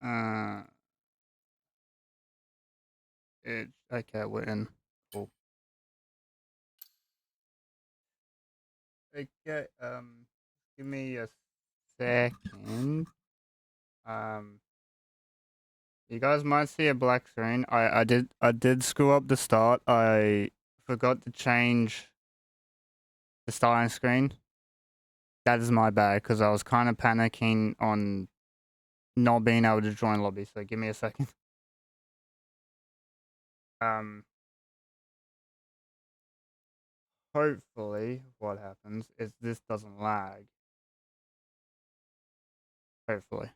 Uh, okay, we're in. Cool. Okay, give me a second. Um, you guys might see a black screen. I did screw up the start. I forgot to change the starting screen. That is my bad because I was kind of panicking on not being able to join lobby. So give me a second. Um, hopefully, what happens is this doesn't lag. Hopefully.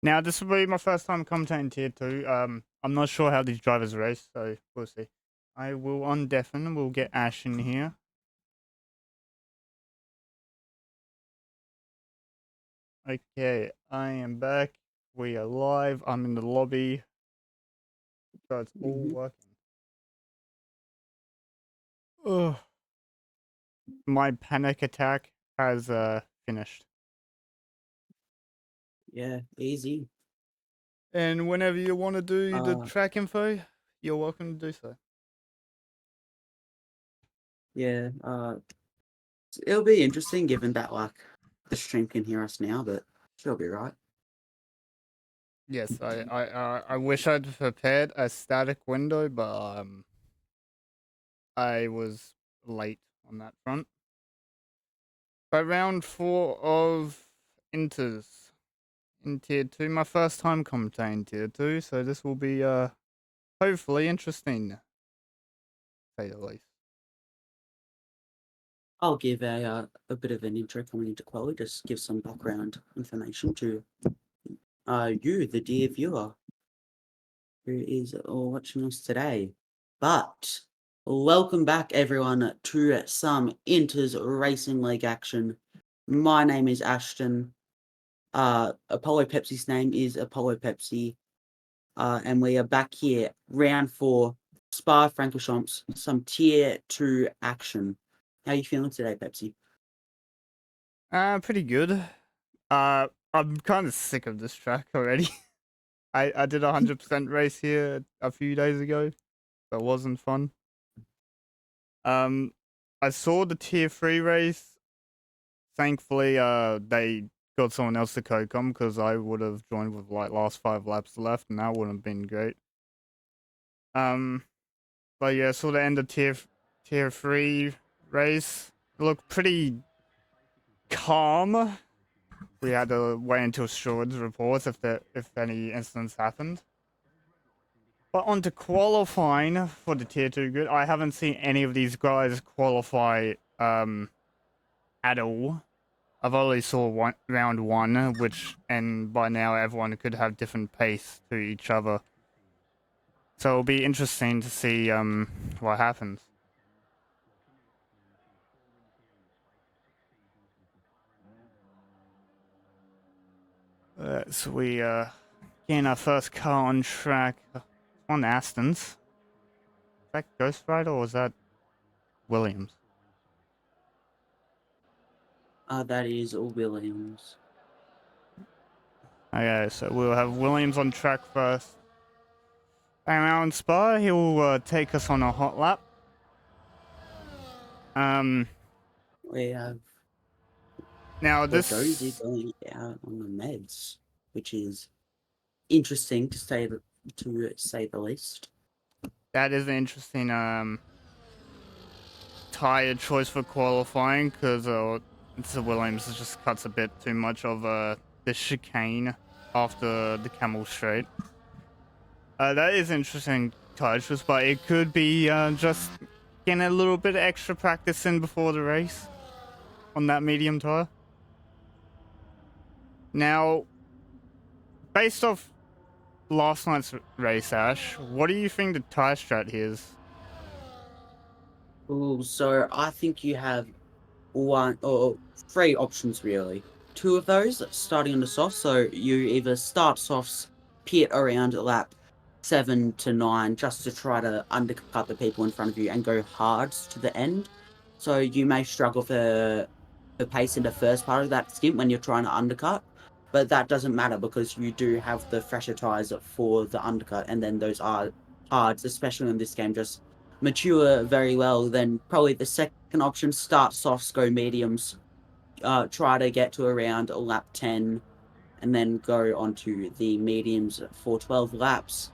Now, this will be my first time commentating tier 2. I'm not sure how these drivers race, so we'll see. I will on deafen. We'll get Ash in here. Okay, I am back. We are live. I'm in the lobby. So it's all working. Ugh. My panic attack has finished. Yeah, easy. And whenever you want to do the track info, you're welcome to do so. Yeah, it'll be interesting given that like the stream can hear us now, but she'll be right. Yes, I wish I'd prepared a static window, but I was late on that front. But round 4 of Inters in tier 2, my first time commentating tier 2, so this will be hopefully interesting, to say the least. I'll give a bit of an intro coming into quality, just give some background information to you, the dear viewer, who is watching us today. But welcome back everyone to some Inters Racing League action. My name is Ashton. Apollo Pepsi's name is Apollo Pepsi. And we are back here, round 4, Spa Francorchamps, some tier 2 action. How you feeling today, Pepsi? Pretty good. I'm kind of sick of this track already. I did a 100% race here a few days ago. That wasn't fun. I saw the tier 3 race. Thankfully, they got someone else to co-com because I would have joined with like last 5 laps left, and that wouldn't have been great. But yeah, saw the end of tier 3 race. It looked pretty calm. We had to wait until Stewards reports if any incidents happened. But on to qualifying for the tier 2 grid, I haven't seen any of these guys qualify at all. I've only saw round 1, and by now everyone could have different pace to each other. So it'll be interesting to see what happens. So we getting our first car on track on Aston's. Is that Ghost Rider or was that Williams? That is all Williams. Okay, so we'll have Williams on track first. Around Spa, he'll take us on a hot lap. We have Now Dozy this going out on the meds, which is interesting to say the least. that is an interesting tire choice for qualifying because it's the Williams that just cuts a bit too much of the chicane after the Camel Straight. That is interesting tire choice, but it could be just getting a little bit of extra practice in before the race on that medium tire. Now, based off last night's race, Ash, what do you think the tire strat here is? Ooh, so I think you have one or 3 options really. 2 of those starting on the soft, so you either start softs, pit around lap 7 to 9 just to try to undercut the people in front of you and go hard to the end. So you may struggle for the pace in the first part of that stint when you're trying to undercut. but that doesn't matter because you do have the fresher tires for the undercut, and then those are hards, especially in this game, just mature very well. Then probably the second option, start softs, go mediums, try to get to around lap 10, and then go onto the mediums for 12 laps.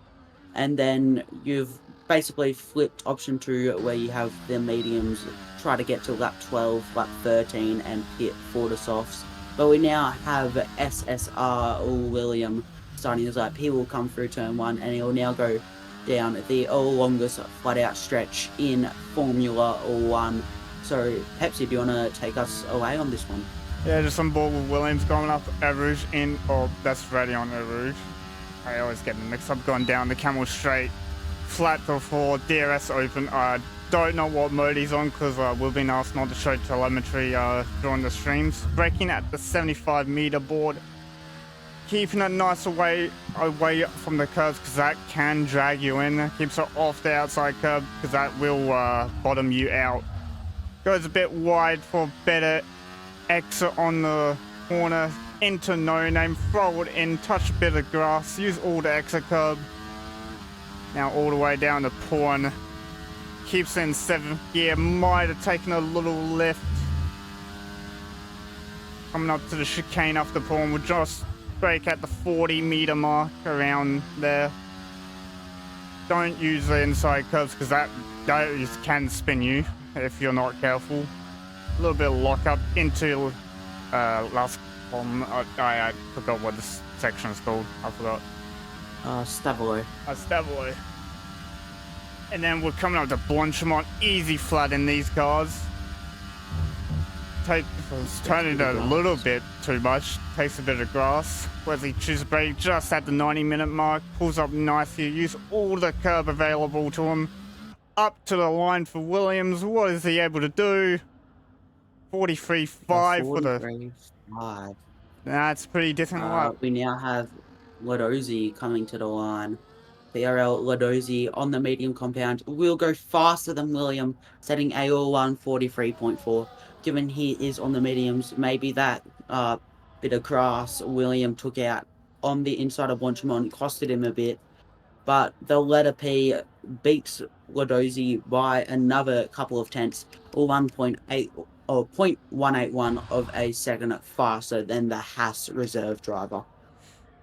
And then you've basically flipped option 2 where you have the mediums try to get to lap 12, lap 13, and pit for the softs. But we now have SSR William starting his lap. He will come through turn 1 and he'll now go down the longest flat out stretch in Formula 1. So, Pepsi, do you want to take us away on this one? Yeah, just on board with Williams going up Eau Rouge in, or that's ready on Eau Rouge. I always get them mixed up, going down the Camel Straight, flat before DRS open. I don't know what mode he's on because we've been asked not to show telemetry during the streams. Braking at the 75 meter board, keeping it nice away from the curves because that can drag you in. Keeps it off the outside curb because that will bottom you out. Goes a bit wide for better exit on the corner, into no name, throw it in, touch a bit of grass, use all the exit curb. Now all the way down to Porn. Keeps in 7th gear, might have taken a little lift. Coming up to the chicane after Porn, we'll just brake at the 40 meter mark around there. Don't use the inside curves because that can spin you if you're not careful. A little bit of lockup into last column. I forgot what this section is called. I forgot. Stavolo. Stavolo. And then we're coming up to Blanchimont. Easy flat in these cars. Turning it a little bit too much. Takes a bit of grass. Wesley chooses brake just at the 90-minute mark. Pulls up nicely. Use all the curb available to him. Up to the line for Williams. What is he able to do? 43.5 for the... 43.5. That's pretty decent. We now have Ladozzi coming to the line. IRL Ladozzi on the medium compound will go faster than William, setting AO1 43.4. Given he is on the mediums, maybe that bit of grass William took out on the inside of Blanchimont costed him a bit. But the letter P beats Ladozzi by another couple of tenths, 1.8 or 0.181 of a second faster than the Haas reserve driver.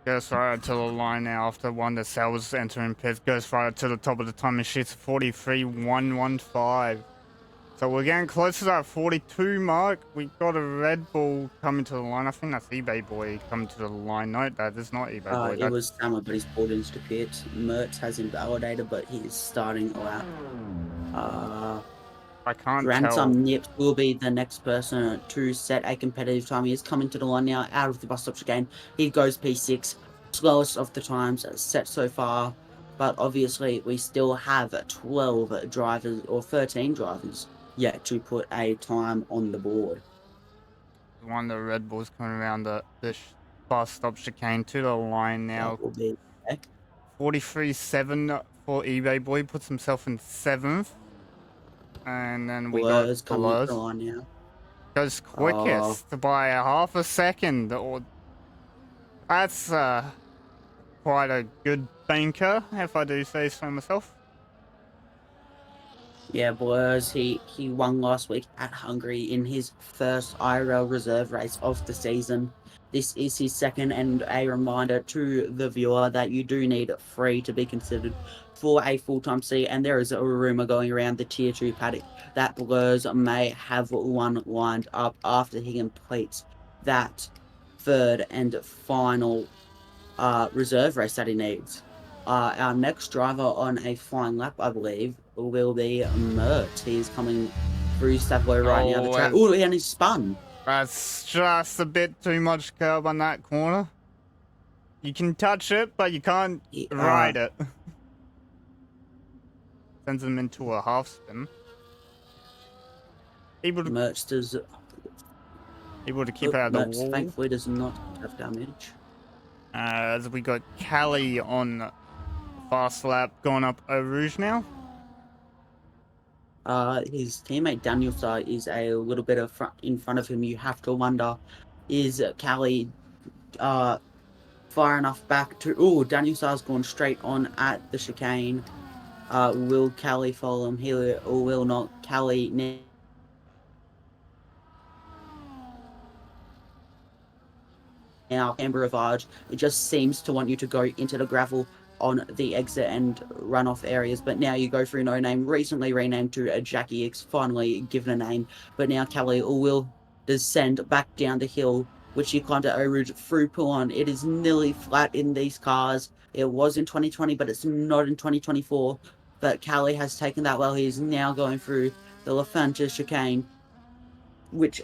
Goes right to the line now after one that Sal's entering pits. Goes right to the top of the time and shoots 43.115. So we're getting close to that 42 mark. We got a Red Bull coming to the line. I think that's eBay Boy coming to the line. No, that is not eBay Boy. It was Summer, but he's pulled into pits. Mertz has invalidated, but he is starting out. I can't Ransom tell. Nips will be the next person to set a competitive time. He is coming to the line now, out of the bus stop again. He goes P6, slowest of the times set so far. But obviously, we still have 12 drivers or 13 drivers yet to put a time on the board. One of the Red Bulls coming around the bus stop chicane to the line now. That will be 43.7 for eBay Boy, puts himself in 7th. And then we Blur's got coming Blur's. to the line now. Goes quickest by a half a second. That's quite a good banker, if I do say so myself. Yeah, Blurs, he won last week at Hungary in his first IRL reserve race of the season. This is his second, and a reminder to the viewer that you do need 3 to be considered for a full-time seat, and there is a rumour going around the Tier 2 paddock that Blurs may have one lined up after he completes that third and final reserve race that he needs. Our next driver on a flying lap, I believe, will be Mert. He's coming through Stavlo right now. The track. Oh, and he's spun. That's just a bit too much curb on that corner. You can touch it, but you can't ride it. Sends him into a half spin. Mert does. Able to keep out of the wall. Thankfully, does not have damage. As we got Callie on fast lap going up Eau Rouge now. His teammate Daniel is a little bit in front of him. You have to wonder, is Callie far enough back to. Oh, Daniel Starr's gone straight on at the chicane. Will Kelly follow him here or will not? Kelly now Amber Ravage, it just seems to want you to go into the gravel on the exit and runoff areas, but now you go through No Name, recently renamed to a Jackie X, finally given a name, but now Kelly will descend back down the hill, which you climbed at Eau Rouge through Poulan. It is nearly flat in these cars. It was in 2020, but it's not in 2024. But Kelly has taken that well. He's now going through the La Fanta chicane, which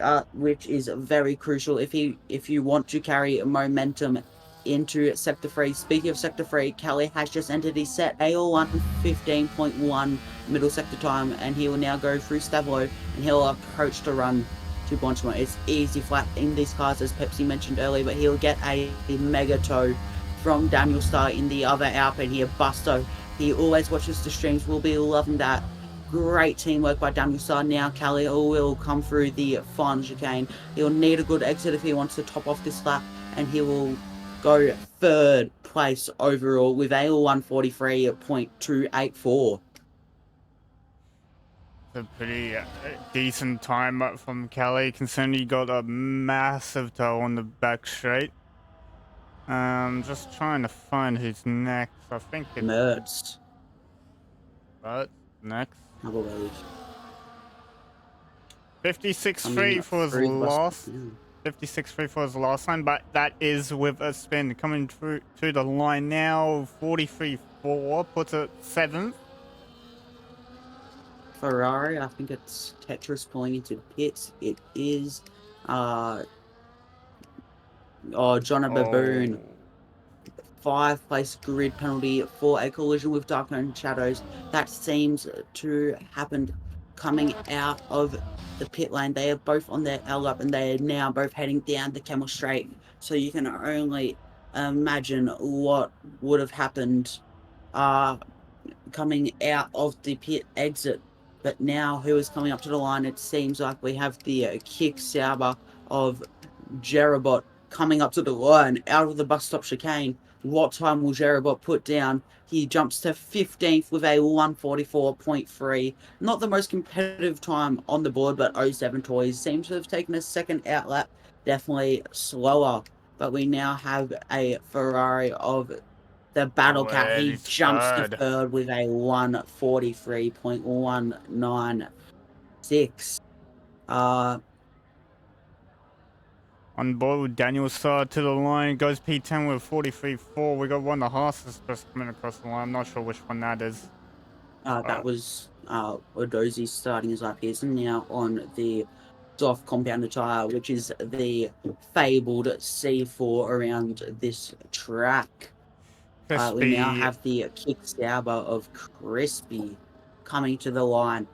is very crucial if you want to carry momentum into sector 3. Speaking of sector 3, Kelly has just entered his set AL1 15.1 middle sector time, and he will now go through Stavlo and he'll approach the run to Bonchmont. It's easy flat in these cars, as Pepsi mentioned earlier, but he'll get a mega toe from Daniel Starr in the other Alpine here. Busto, he always watches the streams, will be loving that. Great teamwork by Daniel Starr. Now Kelly will come through the final chicane. He'll need a good exit if he wants to top off this lap, and he will go third place overall with a 143.284. It's a pretty decent time up from Kelly, considering he got a massive toe on the back straight. Just trying to find who's next. I think it's Mertz, but next. I believe. 56.3 for his last. 56.3 for his last time, but that is with a spin coming through to the line now. 43.4 puts it 7th. Ferrari, I think it's Tetris pulling into the pits. It is John Baboon. 5-place grid penalty for a collision with Dark Own Shadows. That seems to happen coming out of the pit lane. They are both on their L up and they are now both heading down the Camel Straight. So you can only imagine what would have happened coming out of the pit exit. But now who is coming up to the line? It seems like we have the kick Sauber of Jerabot coming up to the line out of the bus stop chicane. What time will Jerabot put down? He jumps to 15th with a 144.3. Not the most competitive time on the board, but 07 Toys seems to have taken a second outlap. Definitely slower. But we now have a Ferrari of the Battle Cat. He jumps to third with a 143.196. On board with Daniel Starr to the line, goes P10 with 43.4. We got one of the Haas's just coming across the line. I'm not sure which one that is. That was Odozi starting his lap. He's now on the soft compounded tyre, which is the fabled C4 around this track. We now have the kick Sauber of Crispy coming to the line.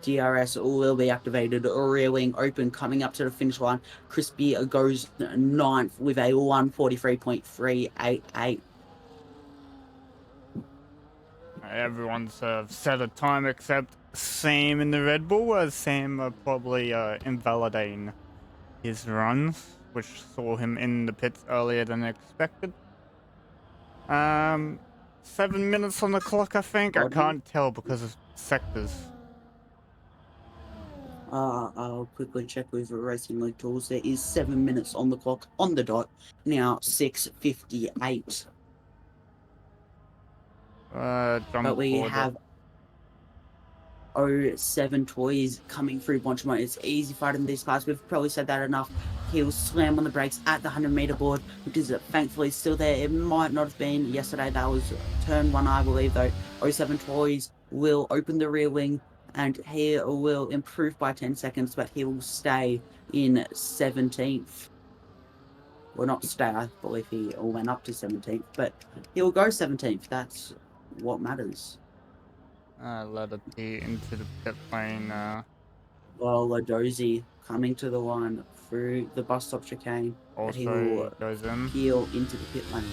DRS will be activated, rear wing open, coming up to the finish line. Crispy goes 9th with a 143.388. Everyone's set a time except Sam in the Red Bull, as Sam probably invalidating his runs, which saw him in the pits earlier than expected. 7 minutes on the clock, I think. I can't tell because of sectors. I'll quickly check with Racing League Tools. There is 7 minutes on the clock on the dot. Now 6:58. But we have 07 Toys coming through Bonchmont. It's easy fighting these cars. We've probably said that enough. He'll slam on the brakes at the 100-meter board, which is thankfully still there. It might not have been yesterday. That was turn 1, I believe, though. 07 Toys will open the rear wing, and he will improve by 10 seconds, but he will stay in 17th. Well, not stay, I believe he went up to 17th, but he'll go 17th. That's what matters. Let it be into the pit lane. Well, Ladozi coming to the line through the bus stop chicane. Also he will goes in. peel into the pit lane.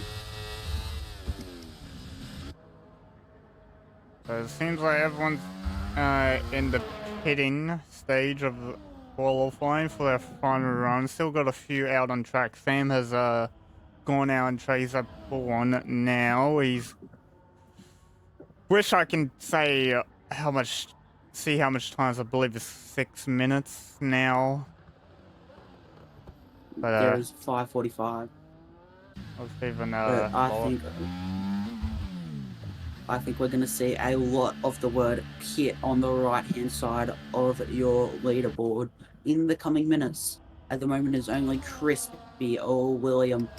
So it seems like everyone's in the pitting stage of qualifying for their final run. Still got a few out on track. Sam has gone out and tries that pull on now. He's... Wish I can say how much... See how much time. I believe it's 6 minutes now. But, There is 5:45. I was even, But I lower. think we're going to see a lot of the word pit on the right-hand side of your leaderboard in the coming minutes. At the moment, it's only Crispy or William,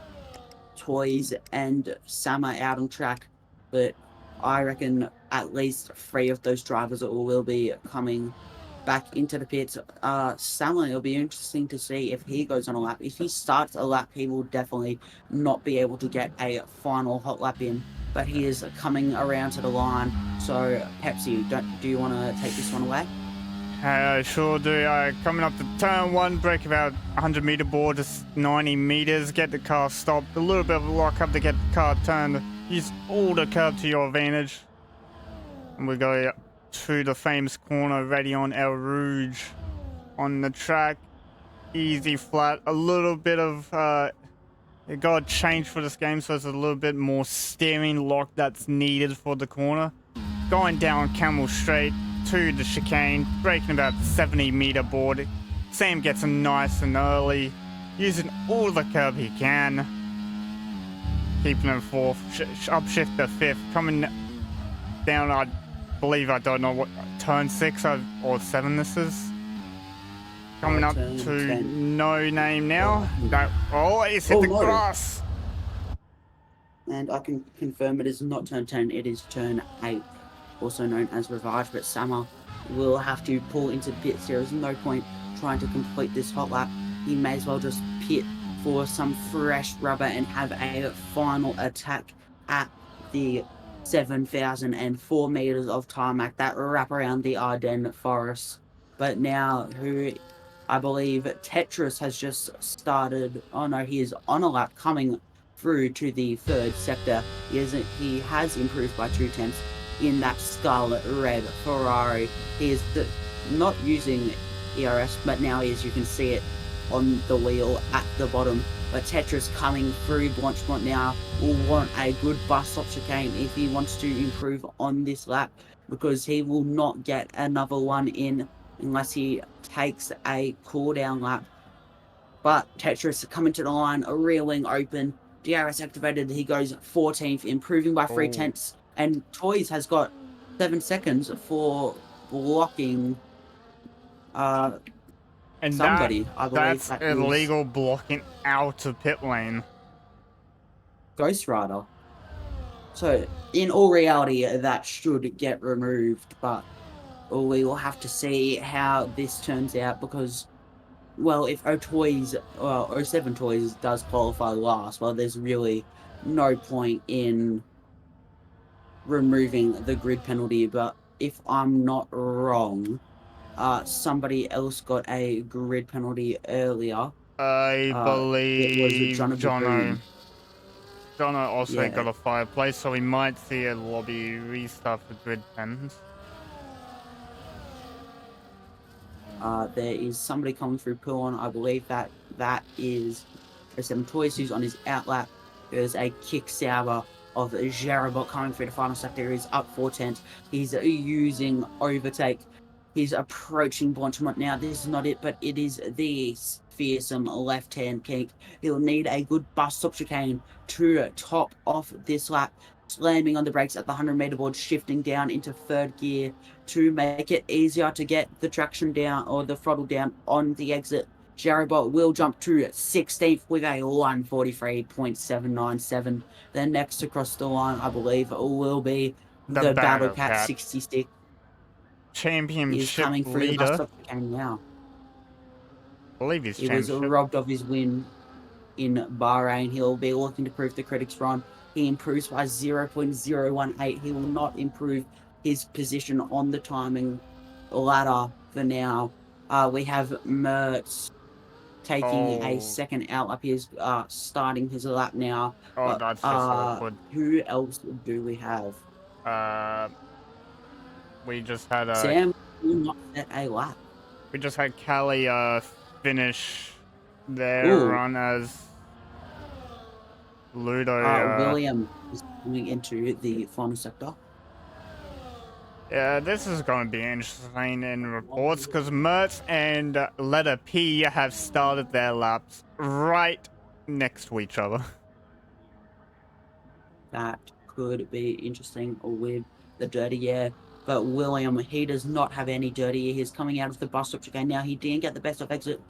Toys, and Summer out on track. But I reckon at least 3 of those drivers will be coming back into the pits. Summer, it'll be interesting to see if he goes on a lap. If he starts a lap, he will definitely not be able to get a final hot lap in. But he is coming around to the line. So, Pepsi, do you want to take this one away? I sure do. Coming up to turn 1, break about 100 meter board, just 90 meters, get the car stopped, a little bit of a lock up to get the car turned, use all the curb to your advantage. And we go to the famous corner, ready on El Rouge on the track. Easy flat, a little bit of, it got changed for this game, so it's a little bit more steering lock that's needed for the corner. Going down Camel Straight to the chicane, breaking about 70 meter board. Sam gets him nice and early, using all the curb he can. Keeping him 4th, upshift to 5th, coming down, I believe, I don't know what, turn 6 or 7 this is. Coming up Turn to 10. No Name now. Oh, he's hit the no. grass. And I can confirm it is not turn 10, it is turn 8, also known as Revived. But Summer will have to pull into the pits. There is no point trying to complete this hot lap. He may as well just pit for some fresh rubber and have a final attack at the 7,004 meters of tarmac that wrap around the Ardennes forest. But now, who I believe Tetris has just started. Oh no, he is on a lap coming through to the 3rd sector. He has improved by 2/10 in that scarlet red Ferrari. He is not using ERS, but now he is. You can see it on the wheel at the bottom. But Tetris coming through Blanchemont now will want a good bus stop chicane if he wants to improve on this lap, because he will not get another one in unless he takes a cool down lap. But Tetris coming to the line, a rear wing open, DRS activated, he goes 14th, improving by 3/10, and Toys has got 7 seconds for blocking And somebody, I believe that's that illegal blocking out of pit lane. was Ghost Rider. So, in all reality, that should get removed, but we will have to see how this turns out, because, well, if 07 Toys does qualify last, well, there's really no point in removing the grid penalty. But if I'm not wrong, somebody else got a grid penalty earlier. I It was believe Jono. Jono also Yeah. got a fireplace, so we might see a lobby restart for grid pens. There is somebody coming through Pulon. I believe that is 07 Toys, who's on his outlap. There's a kick sour of Jarabot coming through the final sector. He's up 4/10. He's using overtake. He's approaching Blanchemont now. This is not it, but it is the fearsome left-hand kick. He'll need a good bus stop chicane to top off this lap. Slamming on the brakes at the 100-meter board, shifting down into 3rd gear to make it easier to get the traction down or the throttle down on the exit. Jarabot will jump to 16th with a 143.797. Then next across the line, I believe, will be the Battle Cat 66. He is Championship coming through the bus leader. stop chicane now. I believe he's He was championship. robbed of his win in Bahrain. He'll be looking to prove the critics wrong. He improves by 0.018. He will not improve his position on the timing ladder for now. We have Mertz taking a second out lap. He is starting his lap now. Oh, But, that's just awkward. who else do we have? We just had Sam will not set a lap. we just had Callie finish their Ooh. run as Ludo. William is coming into the final sector. Yeah, this is going to be interesting in reports because Mertz and letter P have started their laps right next to each other. That could be interesting with the dirty air. But William, he does not have any dirty air. He's coming out of the bus stop chicane now. He didn't get the best of exit,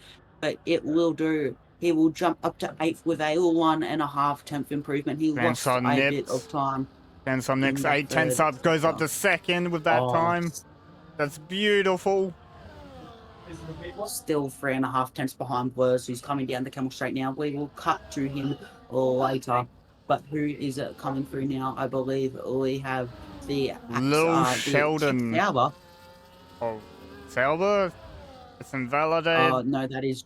but it will do. He will jump up to 8th with a 1.5 tenth improvement. He lost Grandson a bit of nips. time Grandson in nips the 8 tenths third up, goes up sector. to second with that Oh, time. That's beautiful. still 3.5 tenths behind Blurs, who's coming down the Camel Straight now. We will cut to him later. But who is coming through now? I believe we have the Lil the Chip Sheldon. Sauber. Oh, Sauber? It's invalidated. No, that is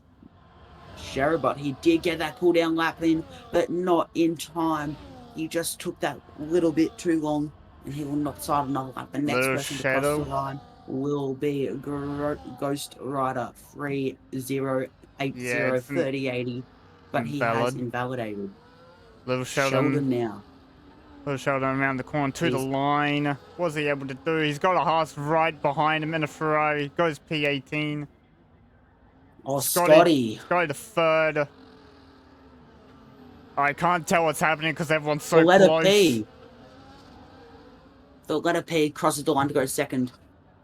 Sherrod. He did get that cool down lap in, but not in time. He just took that little bit too long, and he will not start another lap. The next Little person to cross the Shadow. line will be Ghost Rider 3080 Yeah, it's 3080, but he has invalid. invalidated. Little Sheldon Sheldon. now Little Sheldon around the corner to the is line. What was he able to do? He's got a Haas right behind him in a Ferrari. Goes P18. Scotty. Scotty the third. I can't tell what's happening because everyone's The so letter close. P. The letter P crosses the line to go second.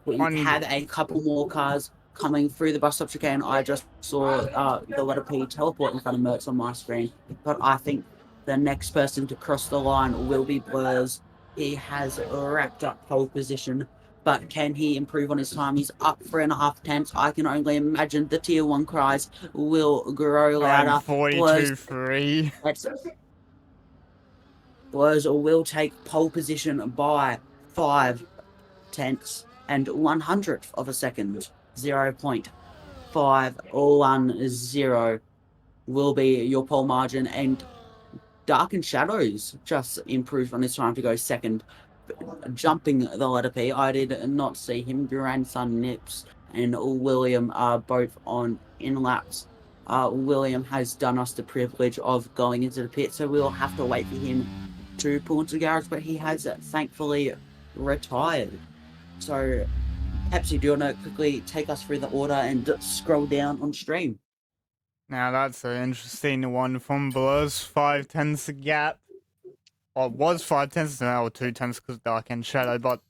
We have a couple more cars coming through the bus stop chicane. I just saw the letter P teleport in front of Mertz on my screen, but I think the next person to cross the line will be Blurs. He has wrapped up pole position, but can he improve on his time? He's up 3.5 tenths. I can only imagine the tier 1 cries will grow I'm louder. Blurs, 42-3. Blurs will take pole position by 5 tenths and 100th of a second. 0.510 will be your pole margin, and Dark and Shadows just improved on his time to go second, jumping the letter P. I did not see him. Grandson Nips and William are both on in laps. William has done us the privilege of going into the pit, so we'll have to wait for him to pull into the garage, but he has thankfully retired. So, Pepsi, do you want to quickly take us through the order and scroll down on stream? Now that's an interesting one from Blurs. 5 tenths gap. Well, it was 5 tenths now, or 2 tenths because Dark and Shadow, but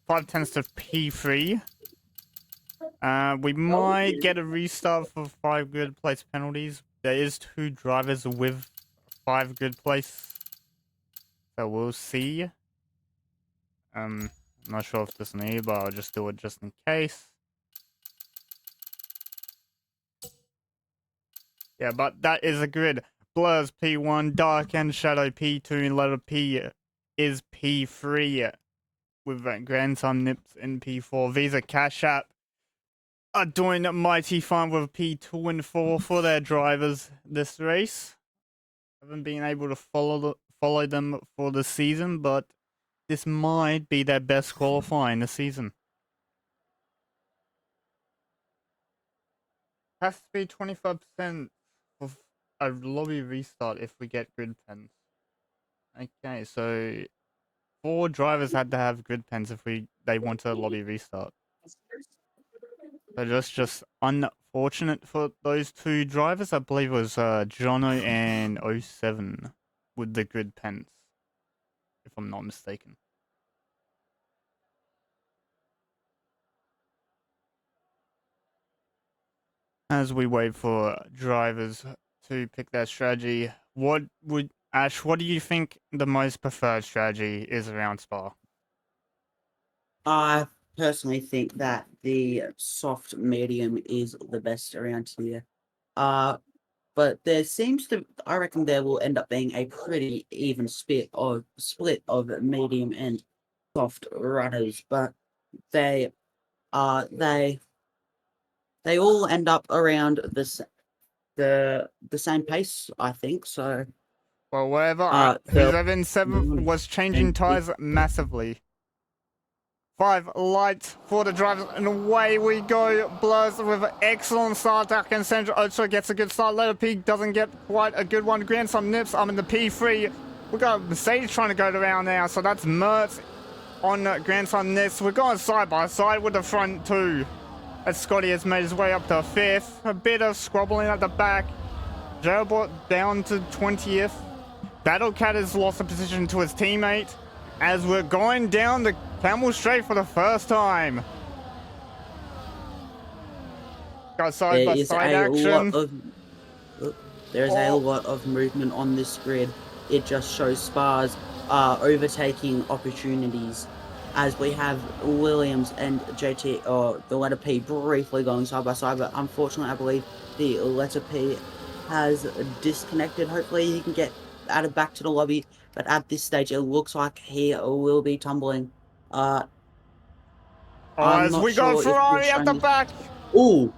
5 tenths to P3. We might get a restart for 5 grid place penalties. There is 2 drivers with 5 grid place, so we'll see. I'm not sure if this needs, but I'll just do it just in case. Yeah, but that is a grid. Blurs P1, Dark and Shadow P2, and letter P is P3 with Grandson Nips in P4. Visa Cash App are doing mighty fine with P2 and 4 for their drivers this race. Haven't been able to follow them for the season, but this might be their best qualifying this season. Has to be 25% of a lobby restart if we get grid pens. Okay, so 4 drivers had to have grid pens if they want a lobby restart. So that's just unfortunate for those 2 drivers. I believe it was Jono and 07 with the grid pens, if I'm not mistaken. As we wait for drivers to pick their strategy, what do you think the most preferred strategy is around Spa? I personally think that the soft medium is the best around here. But there seems to, I reckon there will end up being a pretty even split of medium and soft runners, but they they all end up around the same pace, I think. So Well, wherever the who's ever in 7th was changing and tires massively. 5 lights for the drivers, and away we go. Blurs with an excellent start. Dark and Central Ocho gets a good start. Letter P doesn't get quite a good one. Grandson Nips, I'm in the P3. We got Mercedes trying to go around now, so that's Mertz on Grandson Nips. We're going side by side with the front two. As Scotty has made his way up to 5th. A bit of squabbling at the back. Gerobot down to 20th. Battlecat has lost a position to his teammate as we're going down the Camel Straight for the first time. Got side by side action. There is a lot of movement on this grid. It just shows Spas are overtaking opportunities as we have Williams and JT, or the letter P, briefly going side by side, but unfortunately I believe the letter P has disconnected. Hopefully he can get added back to the lobby, but at this stage it looks like he will be tumbling. As we got Ferrari at the back. Ooh.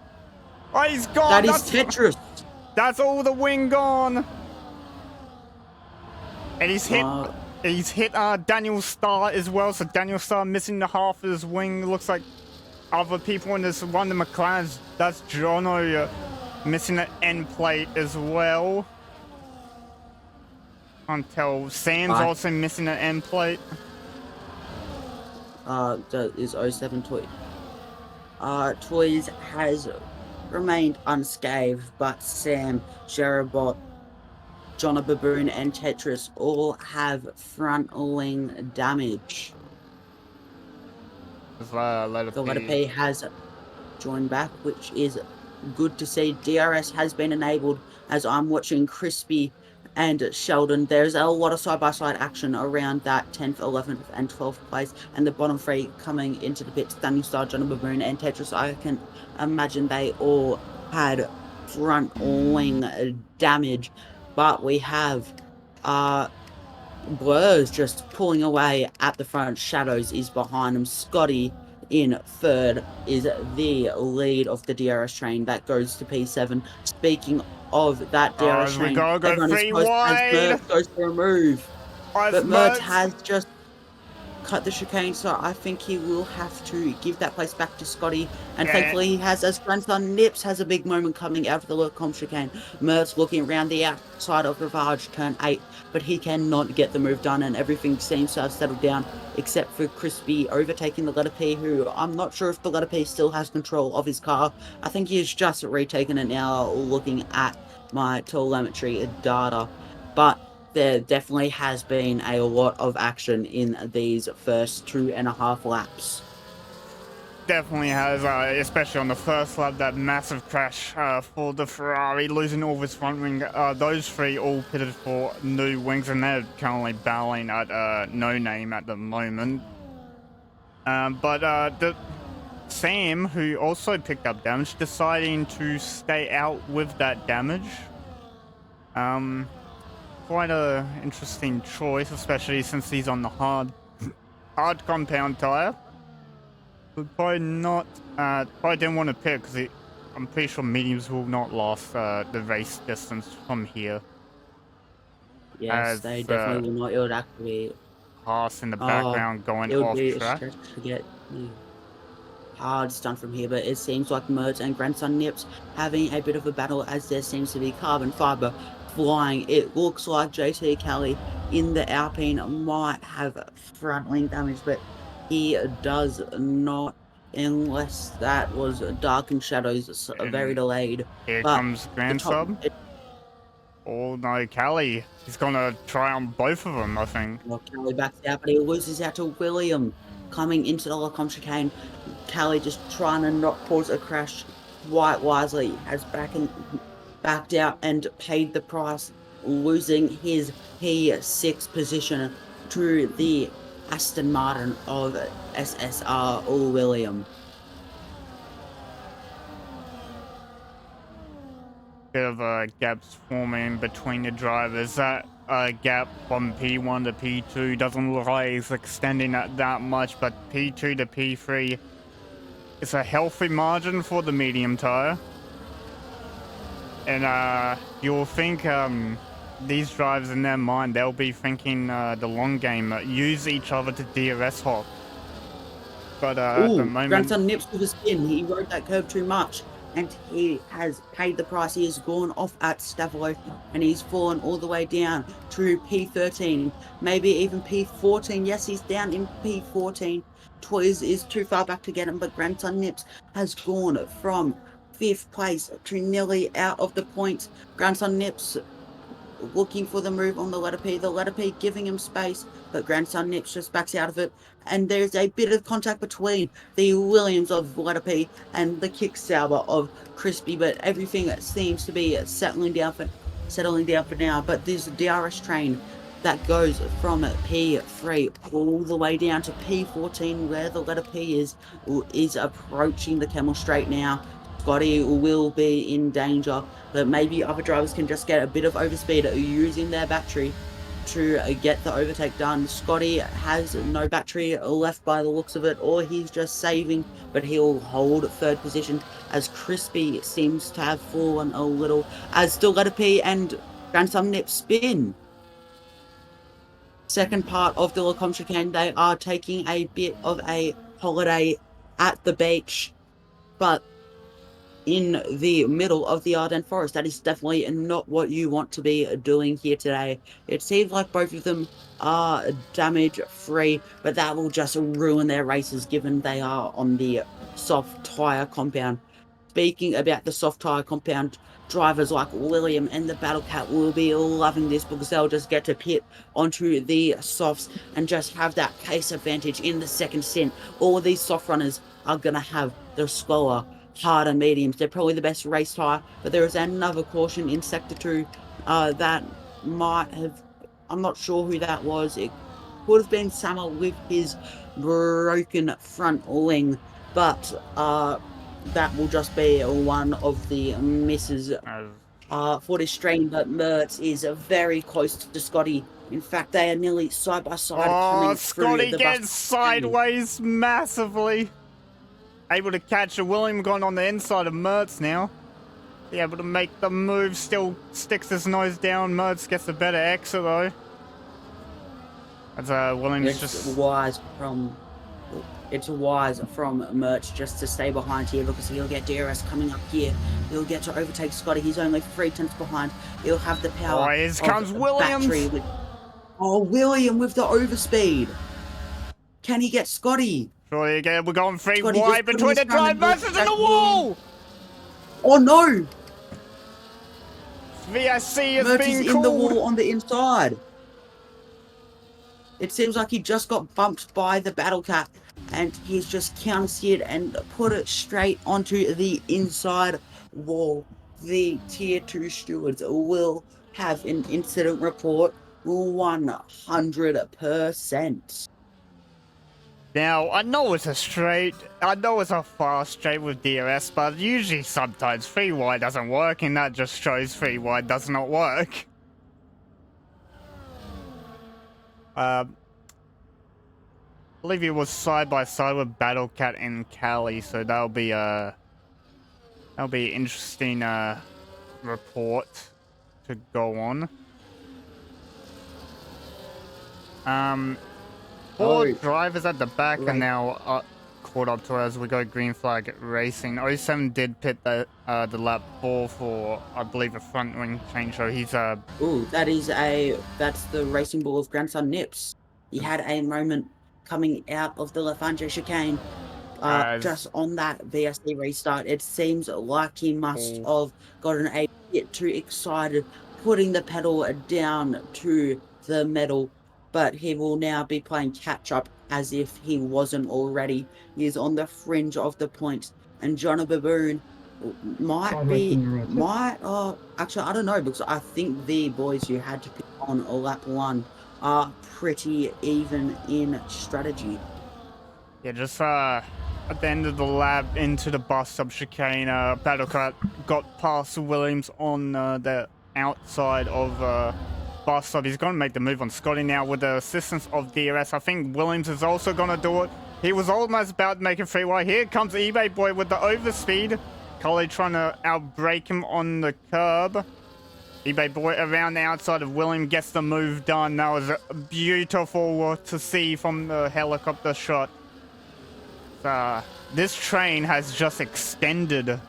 Oh, he's gone. That is Tetris. That's all the wing gone. And he's hit Daniel Starr as well. So Daniel Starr missing the half of his wing. Looks like other people in this one, the McLarens. That's Jono missing the end plate as well. Can't tell. Sam's also missing the end plate. That is 07 Toy. Toys has remained unscathed, but Sam, Sherabot, Jonna Baboon, and Tetris all have front wing damage. The letter P has joined back, which is good to see. DRS has been enabled as I'm watching Crispy and Sheldon. There's a lot of side-by-side action around that 10th, 11th, and 12th place, and the bottom three coming into the pits. Daniel Star, John Baboon, and Tetris. I can imagine they all had front wing damage, but we have Blurs just pulling away at the front. Shadows is behind him. Scotty in 3rd is the lead of the DRS train that goes to P7. Speaking of that DRS train, everyone is close as Mert goes for a move. But Mert has just cut the chicane, so I think he will have to give that place back to Scotty. And thankfully he has, as grandson Nips has a big moment coming out of the Lurcom chicane. Mert's looking around the outside of Rivage, turn 8, but he cannot get the move done, and everything seems to have settled down, except for Crispy overtaking the letter P, who I'm not sure if the letter P still has control of his car. I think he's just retaken it now, looking at my telemetry data. But there definitely has been a lot of action in these first 2.5 laps. Definitely has, especially on the first lap, that massive crash for the Ferrari, losing all of his front wing. Those three all pitted for new wings, and they're currently battling at no name at the moment. But Sam, who also picked up damage, deciding to stay out with that damage. Quite a interesting choice, especially since he's on the hard compound tire. But probably not. Probably didn't want to pick because I'm pretty sure mediums will not last the race distance from here. Yes, they definitely will not. It would actually Haas in the background going off track. To get hard stunt from here, but it seems like Mert and grandson Nips having a bit of a battle, as there seems to be carbon fiber flying. It looks like JT Kelly in the Alpine might have front wing damage, but he does not, unless that was Dark and Shadows very delayed. Here comes Grand Sub. Oh no, Kelly. He's gonna try on both of them, I think. Well, Kelly backs out, but he loses out to William coming into the Lacombe chicane. Kelly just trying to not cause a crash quite wisely, has backed out and paid the price, losing his P6 position to the Aston Martin of SSR or William. Bit of gaps forming between the drivers. That gap from P1 to P2 doesn't look like it's extending that much, but P2 to P3 is a healthy margin for the medium tire. And you'll think these drivers in their mind, they'll be thinking the long game, use each other to DRS hop. but at the Ooh, moment, grandson nips with a spin. He rode that curve too much, and he has paid the price. He has gone off at Stavolo, and he's fallen all the way down to P13, maybe even P14. Yes, he's down in P14. Toys is too far back to get him, but grandson nips has gone from 5th place to nearly out of the points. Grandson nips looking for the move on the letter P. The letter P giving him space, but grandson Nips just backs out of it. And there's a bit of contact between the Williams of letter P and the Kick Sauber of Crispy, but everything seems to be settling down for now. But this DRS train that goes from P3 all the way down to P14, where the letter P is approaching the Camel Straight now. Scotty will be in danger, but maybe other drivers can just get a bit of overspeed using their battery to get the overtake done. Scotty has no battery left by the looks of it, or he's just saving, but he'll hold 3rd position as Crispy seems to have fallen a little, as still letter P and grandson Nip spin. Second part of the Lacombe chicane, they are taking a bit of a holiday at the beach, but in the middle of the Ardennes Forest. That is definitely not what you want to be doing here today. It seems like both of them are damage free, but that will just ruin their races given they are on the soft tyre compound. Speaking about the soft tyre compound, drivers like William and the Battle Cat will be loving this because they'll just get to pit onto the softs and just have that pace advantage in the second stint. All these soft runners are going to have the slower, harder mediums. They're probably the best race tyre, but there is another caution in Sector 2 that might have, I'm not sure who that was. It could have been Summer with his broken front wing, but that will just be one of the misses for this strain. But Mertz is very close to Scotty. In fact, they are nearly side by side coming Scotty through the gets bus. sideways massively. Able to catch a William gone on the inside of Mertz now. Be able to make the move, still sticks his nose down. Mertz gets a better exit though. As Williams it's wise from Merch just to stay behind here because he'll get DRS coming up here. He'll get to overtake Scotty. He's only 3 tenths behind. He'll have the power. Oh, here comes Williams. William with the overspeed. Can he get Scotty? Surely again, we're going 3 Scotty wide between the drive versus in the wall. Oh no! VSC is Merch being is called. in the wall on the inside. It seems like he just got bumped by the Battle Cat and he's just counter-steered and put it straight onto the inside wall. The Tier 2 stewards will have an incident report 100%. Now, I know it's a straight, I know it's a fast straight with DRS, but usually sometimes 3 wide doesn't work, and that just shows 3 wide does not work. I believe he was side by side with Battle Cat and Cali, so that'll be an interesting report to go on. Four drivers at the back are now caught up to us. We go green flag racing. 07 did pit the lap 4 for, I believe, a front wing change. So he's Ooh, that's the Racing Bull of Grandson Nips. He had a moment coming out of the Lafanje chicane. Just on that VSC restart, it seems like he must have gotten a bit too excited, putting the pedal down to the metal. But he will now be playing catch up as if he wasn't already. He is on the fringe of the points, and Johnny Baboon actually I don't know, because I think the boys who had to pick on lap 1 are pretty even in strategy. Yeah, just at the end of the lap into the bus sub chicane, Battlecat got past Williams on the outside of bus sub. He's going to make the move on Scotty now with the assistance of DRS. I think Williams is also going to do it. He was almost about to make it 3 wide. Here comes eBay Boy with the overspeed. Cully trying to outbrake him on the curb. eBay Boy around the outside of William gets the move done. That was beautiful to see from the helicopter shot. this train has just extended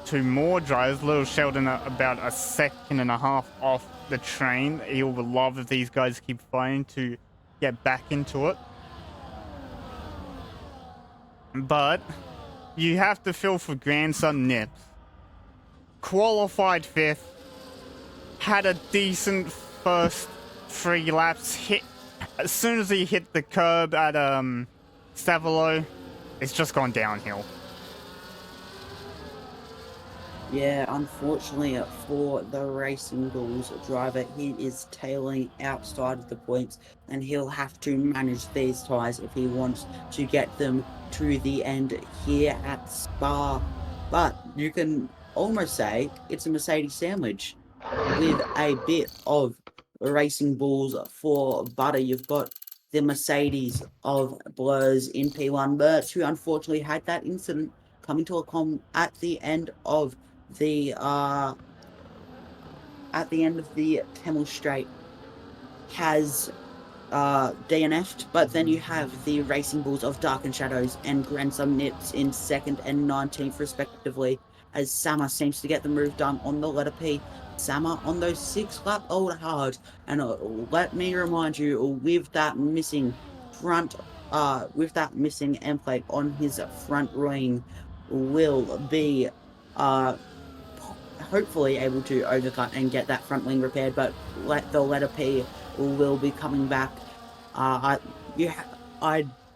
to more drivers. Little Sheldon about a second and a half off the train. He'll love if these guys keep fighting to get back into it. But you have to feel for grandson Nips. Qualified 5th. Had a decent first 3 laps. Hit as soon as he hit the curb at Stavolo, it's just gone downhill. Yeah, unfortunately for the Racing Bulls driver, he is tailing outside of the points, and he'll have to manage these tyres if he wants to get them to the end here at Spa. But you can almost say it's a Mercedes sandwich with a bit of Racing Bulls for butter. You've got the Mercedes of Blurs in P1 Mertz, who unfortunately had that incident coming to a at the end of the Camel Straight, has DNF'd, but then you have the Racing Bulls of Dark and Shadows and Grandson Nips in 2nd and 19th respectively, as Sama seems to get the move done on the letter P. Sama on those 6-lap old hards, and let me remind you, with that missing end plate on his front wing, will be hopefully able to overcut and get that front wing repaired, but the letter P will be coming back. I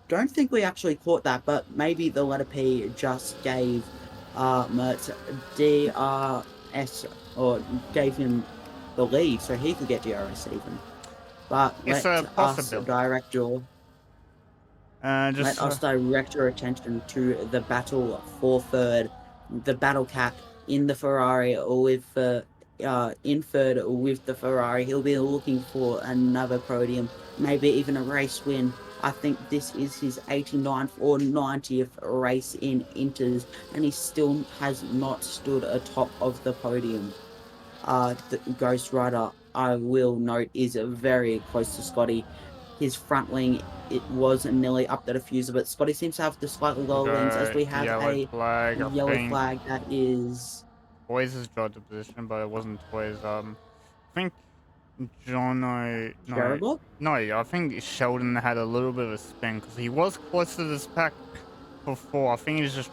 don't think we actually caught that, but maybe the letter P just gave Mertz DRS, or gave him the lead so he could get DRS even. But It's let a us possibility. direct your attention to the battle for third, the battle cap in the Ferrari with in third with the Ferrari. He'll be looking for another podium, maybe even a race win. I think this is his 89th or 90th race in Inters, and he still has not stood atop of the podium. The Ghost Rider, I will note, is very close to Scotty. His front wing, it was nearly up the diffuser, but Scotty seems to have the slightly lower wings, as we have yellow a flag, yellow flag that is... Toys has dropped the position, but it wasn't Toys. I think Jono... No, I think Sheldon had a little bit of a spin, because he was close to this pack before. I think he just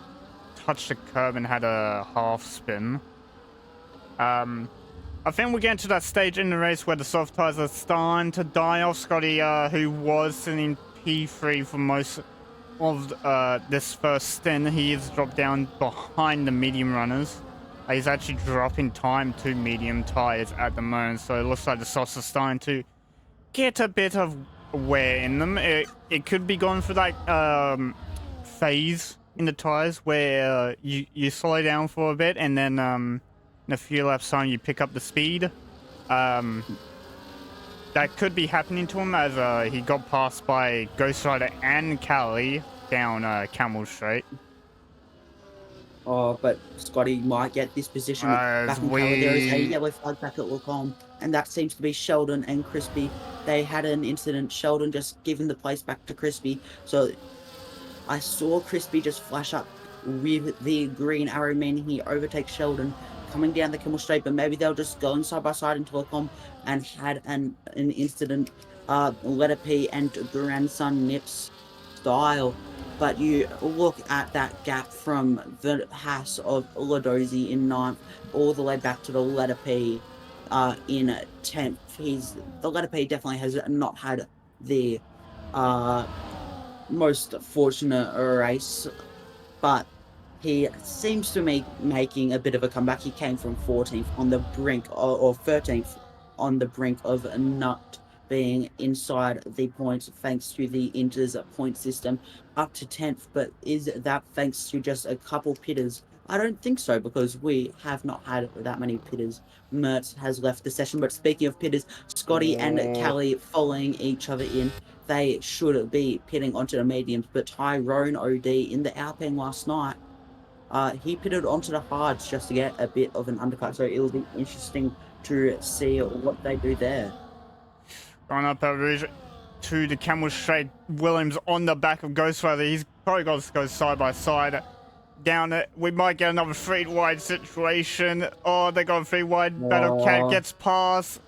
touched the curb and had a half spin. I think we're getting to that stage in the race where the soft tires are starting to die off. Scotty, who was sitting P3 for most of this first stint, he has dropped down behind the medium runners. He's actually dropping time to medium tires at the moment, so it looks like the softs are starting to get a bit of wear in them. It could be going through that phase in the tires where you slow down for a bit, and then in a few laps time you pick up the speed. That could be happening to him, as he got passed by Ghost Rider and Callie down Camel Straight. Oh, but Scotty might get this position back in Callie. There is a yellow flag back at Lacombe, and that seems to be Sheldon and Crispy. They had an incident, Sheldon just giving the place back to Crispy. So I saw Crispy just flash up with the green arrow, meaning he overtakes Sheldon coming down the Camel Straight, but maybe they'll just go side by side into Lacombe, and had an incident, letter P and Grandson Nips style. But you look at that gap from the Haas of Ladozi in 9th all the way back to the letter P in 10th. The letter P definitely has not had the most fortunate race, but he seems to be making a bit of a comeback. He came from 14th on the brink, or 13th on the brink of not being inside the points thanks to the Inters point system, up to 10th. But is that thanks to just a couple pitters? I don't think so, because we have not had that many pitters. Mertz has left the session, but speaking of pitters, Scotty and Callie following each other in. They should be pitting onto the mediums, but Tyrone OD in the Alpine last night, he pitted onto the hards just to get a bit of an undercut, so it'll be interesting to see what they do there. Going up Rouge to the Camel Straight. Williams on the back of Ghost Rider. He's probably got to go side by side. Down it, we might get another 3 wide situation. Oh, they got a 3 wide. Battle Cat gets past.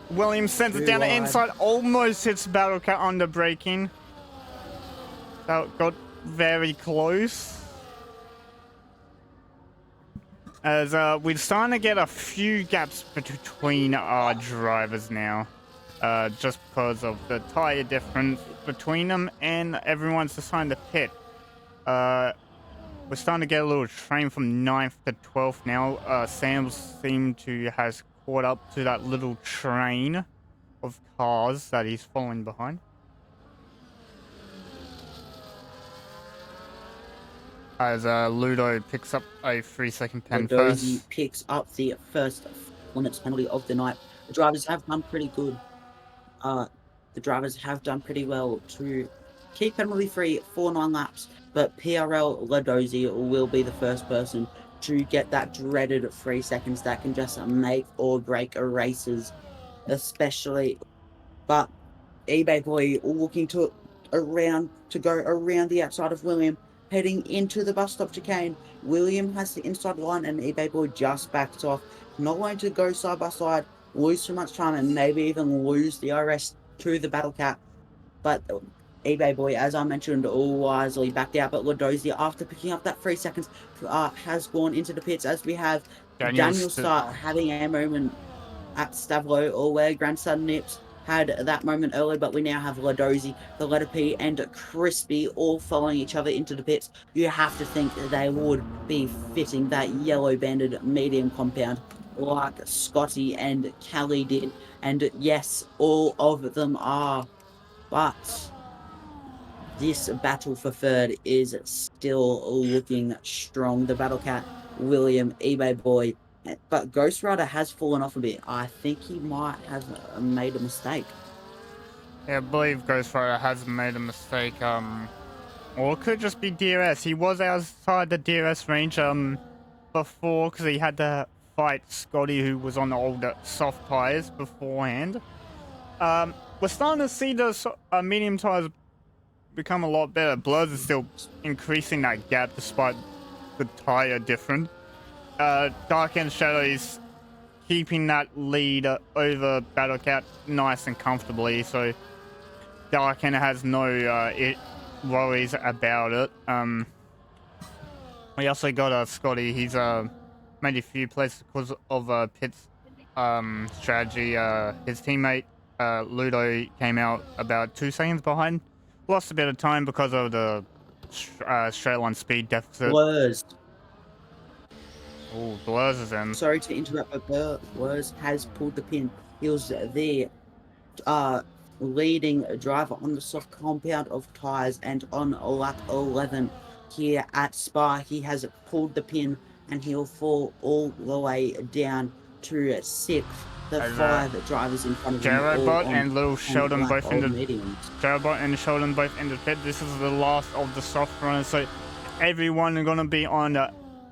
Williams sends it 3 down the wide. inside. Almost hits Battle Cat under braking. That got very close. As we're starting to get a few gaps between our drivers now. Just because of the tire difference between them, and everyone's assigned to pit. We're starting to get a little train from 9th to 12th now. Sam seemed to has caught up to that little train of cars that he's following behind. As Ludo picks up a 3-second pen Dozy first. picks up the first limits penalty of the night. The drivers have done pretty good. The drivers have done pretty well to keep penalty free for 9 laps, but PRL Ladozi will be the first person to get that dreaded 3 seconds that can just make or break races, especially. But eBay Boy looking to go around the outside of William, heading into the bus stop chicane. William has the inside line and eBay Boy just backs off. Not wanting to go side by side, lose too much time, and maybe even lose the RS to the Battle Cat. But eBay Boy, as I mentioned, all wisely backed out. But Ladosia, after picking up that 3 seconds, has gone into the pits, as we have Daniel start having a moment at Stavlo, or where Grandson Nips had that moment earlier, but we now have Ladozi, the letter P, and Crispy all following each other into the pits. You have to think they would be fitting that yellow banded medium compound like Scotty and Callie did. And yes, all of them are. But this battle for third is still looking strong. The Battle Cat, William, eBay Boy, but Ghost Rider has fallen off a bit. I think he might have made a mistake. Yeah, I believe Ghost Rider has made a mistake. Or it could just be DRS. He was outside the DRS range before because he had to fight Scotty, who was on the older soft tires beforehand. We're starting to see the medium tires become a lot better. Blurs is still increasing that gap despite the tire difference. Dark and Shadow is keeping that lead over Battle Cat nice and comfortably, so Dark End has no worries about it. We also got Scotty. He's made a few places because of Pitt's strategy. His teammate Ludo came out about 2 seconds behind. Lost a bit of time because of the straight line speed deficit. Blurs. Oh, Blurs is in. Sorry to interrupt, but Blurs has pulled the pin. He was the leading driver on the soft compound of tyres, and on lap 11 here at Spa, he has pulled the pin and he'll fall all the way down to 6th. The 5 drivers in front of him. Jerobot and Little Sheldon both in the mediums. Jerobot and Sheldon both in the pit. This is the last of the soft runners, so everyone are gonna be on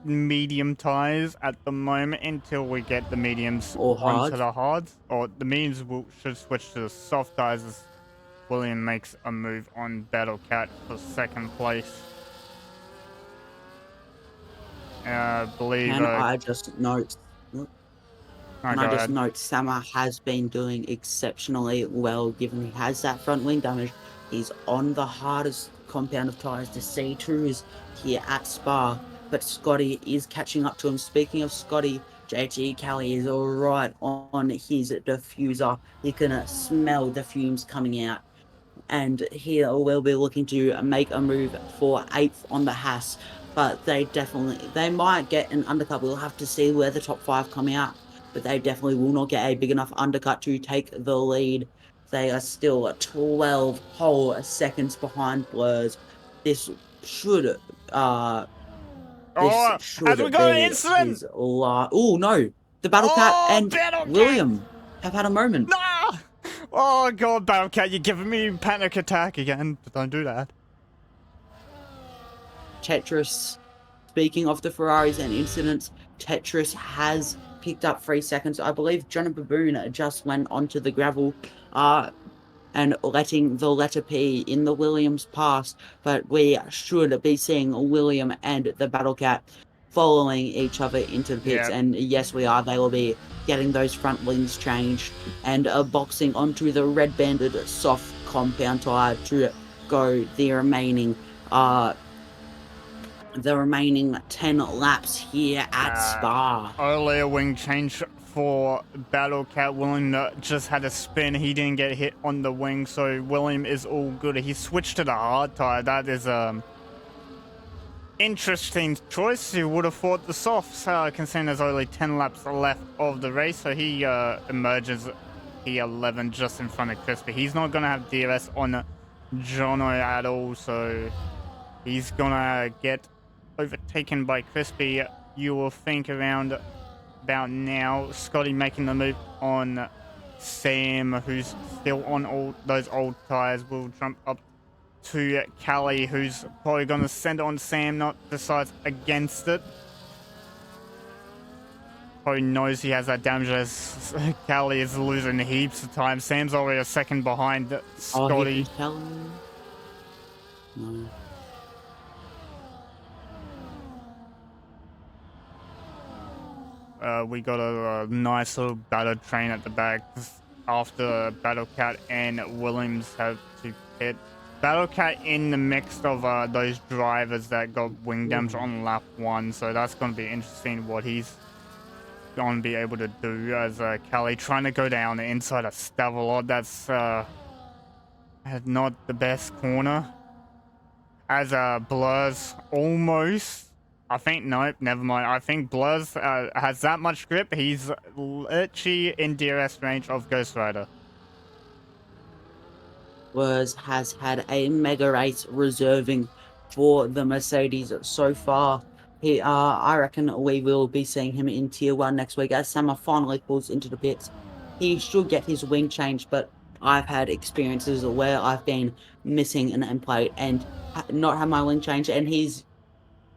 medium tires at the moment until we get the mediums onto the hards, or the mediums should switch to the soft tires as William makes a move on Battle Cat for 2nd place. I believe. Can I just note? Can I just note Sama has been doing exceptionally well, given he has that front wing damage. He's on the hardest compound of tyres, the C2s here at Spa, but Scotty is catching up to him. Speaking of Scotty, JT Kelly is right on his diffuser. You can smell the fumes coming out, and he will be looking to make a move for 8th on the Haas, but they might get an undercut. We'll have to see where the top 5 come out, but they definitely will not get a big enough undercut to take the lead. They are still 12 whole seconds behind Blurs. This should has we got an incident? Oh no, the Battle Cat and William have had a moment. Nah! Oh god, Battle Cat, you're giving me a panic attack again. Don't do that. Tetris, speaking of the Ferraris and incidents, Tetris has picked up 3 seconds. I believe Johnny Baboon just went onto the gravel. and letting the letter P in the Williams pass, but we should be seeing William and the Battle Cat following each other into the pits. Yeah. And yes, we are. They will be getting those front wings changed and boxing onto the red banded soft compound tire to go the remaining 10 laps here at Spa. Earlier wing change for Battle Cat. William just had a spin. He didn't get hit on the wing, so William is all good. He switched to the hard tire. That is interesting choice. He would have fought the softs, considering there's only 10 laps left of the race. So he emerges P11 just in front of Crispy. He's not going to have DRS on Jono at all, so he's going to get overtaken by Crispy. You will think around about now. Scotty making the move on Sam, who's still on all those old tires, will jump up to Callie, who's probably going to send it on Sam, not decides against it. Probably knows he has that damage as Callie is losing heaps of time. Sam's already a second behind Scotty. No. We got a nice little battle train at the back after Battle Cat and Williams have to pit. Battle Cat in the mix of those drivers that got wing damage on lap 1, so that's going to be interesting what he's going to be able to do as Callie trying to go down the inside of Stavelot. That's not the best corner. As Blur's almost... I think, nope, never mind. I think Blur's has that much grip. He's literally in DRS range of Ghost Rider. Has had a mega race reserving for the Mercedes so far. I reckon we will be seeing him in Tier 1 next week as Summer finally pulls into the pits. He should get his wing changed, but I've had experiences where I've been missing an end plate and not had my wing changed, and he's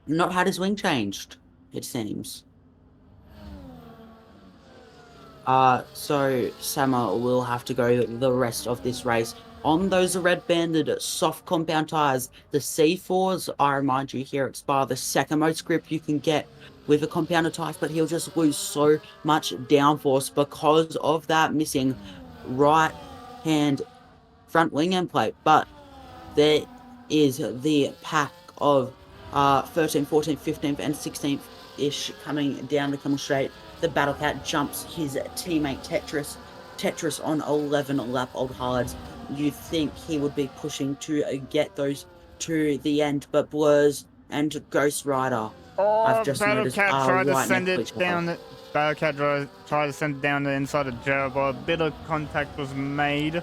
not had his wing changed, it seems. So Summer will have to go the rest of this race on those red banded soft compound tires. The C4s, I remind you here at Spa, the second most grip you can get with a compounded tire, but he'll just lose so much downforce because of that missing right hand front wing end plate. But there is the pack of 13th, 14th, 15th, and 16th ish coming down the Camel Straight. The Battle Cat jumps his teammate Tetris on 11 lap old hards. You'd think he would be pushing to get those to the end, but Blurs and Ghost Rider, I've just Battle noticed, Cat are tried to right send next to it each other. down. Battle Cat tried to send it down the inside of Jared, but a bit of contact was made.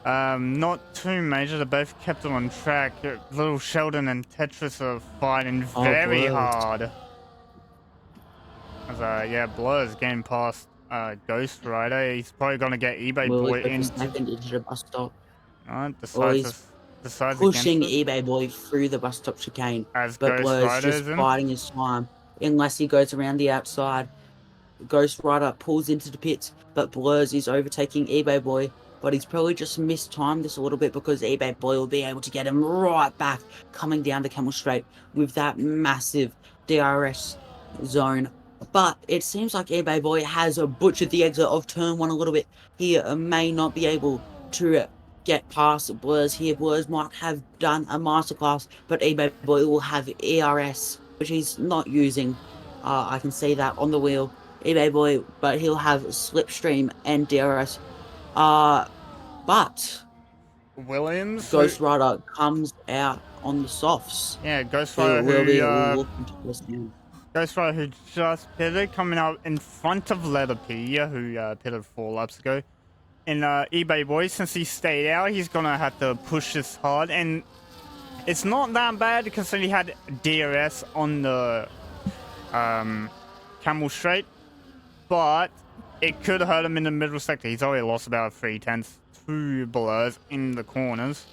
Not too major. They both kept it on track. Little Sheldon and Tetris are fighting very hard. As yeah, Blur's getting past Ghost Rider. He's probably gonna get eBay Boy into the bus stop. Decides Pushing against it. eBay Boy through the bus stop chicane, As but Ghost Blur's Rider just is in. biding his time unless he goes around the outside. Ghost Rider pulls into the pits, but Blurs is overtaking eBay Boy, but he's probably just mistimed this a little bit because eBay Boy will be able to get him right back coming down the Camel Straight with that massive DRS zone. But it seems like eBay Boy has butchered the exit of turn 1 a little bit. He may not be able to get past Blurs here. Blurs might have done a masterclass, but eBay Boy will have ERS, which he's not using. I can see that on the wheel. eBay Boy, but he'll have Slipstream and DRS. But Williams, Ghost Rider comes out on the softs. Yeah, Ghost Rider will be looking to press down. Ghost Rider who just pitted, coming out in front of Letter P, who pitted 4 laps ago. And eBay Boy, since he stayed out, he's gonna have to push this hard, and it's not that bad because he had DRS on the Camel Straight, but it could hurt him in the middle sector. He's already lost about 3/10 to Blurs in the corners.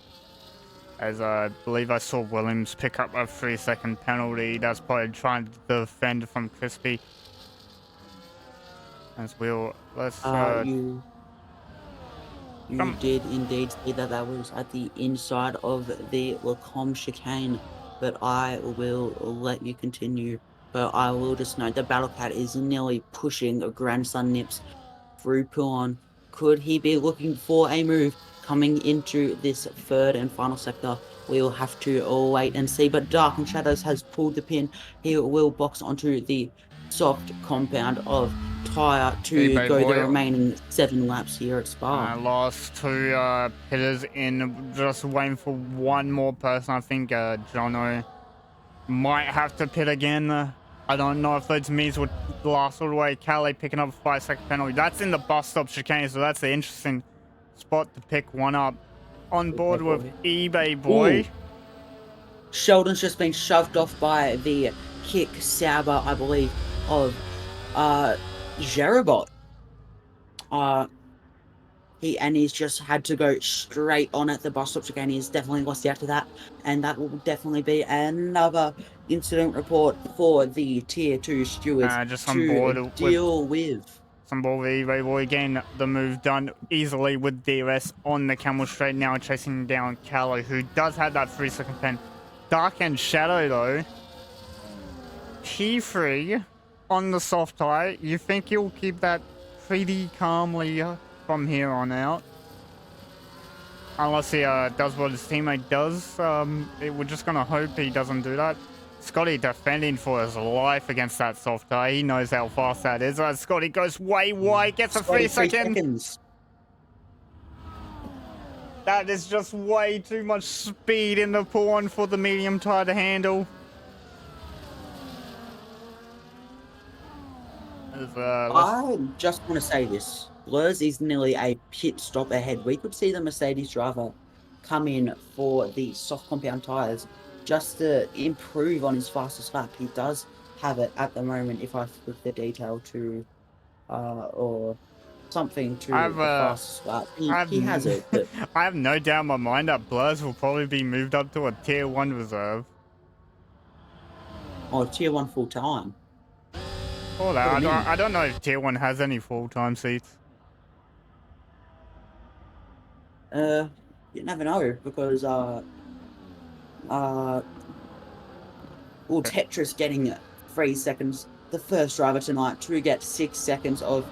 As I believe I saw Williams pick up a 3-second penalty. That's probably trying to defend from Crispy. As we'll let's You did indeed see that that was at the inside of the Lacombe chicane, but I will let you continue. But I will just note that Battle Cat is nearly pushing a Grandson Nips through Puon. Could he be looking for a move coming into this third and final sector? We'll have to wait and see. But Dark and Shadows has pulled the pin. He will box onto the soft compound of tyre to eBay go the boy. remaining 7 laps here at Spa. Last two hitters in, just waiting for one more person. I think Jono might have to pit again. I don't know if those means would last all the way. Calais picking up a 5-second penalty. That's in the bus stop chicane, so that's the interesting spot to pick one up. On board with eBay boy. Ooh. Sheldon's just been shoved off by the kick Sauber, I believe, of Jerobot. He's just had to go straight on at the bus stop again. He's definitely lost out to that, and that will definitely be another incident report for the tier 2 stewards Just on board deal with. Some ball eBay boy getting the move done easily with DRS on the camel straight now, chasing down Callow, who does have that 3-second pen. Dark and Shadow though, T3 on the soft tire. You think he'll keep that pretty calmly from here on out? Unless he does what his teammate does. We're just gonna hope he doesn't do that. Scotty defending for his life against that soft tire. He knows how fast that is. Scotty goes way wide, gets a 3-second. Seconds. That is just way too much speed in the pawn for the medium tire to handle. I just want to say this. Blurs is nearly a pit stop ahead. We could see the Mercedes driver come in for the soft compound tyres just to improve on his fastest lap. He does have it at the moment. If I flip the detail to or something to the fastest lap, he has it. But I have no doubt in my mind that Blurs will probably be moved up to a tier 1 reserve. Or tier 1 full time. Oh, I don't know if tier 1 has any full time seats. You never know, because Tetris getting 3 seconds, the first driver tonight to get 6 seconds of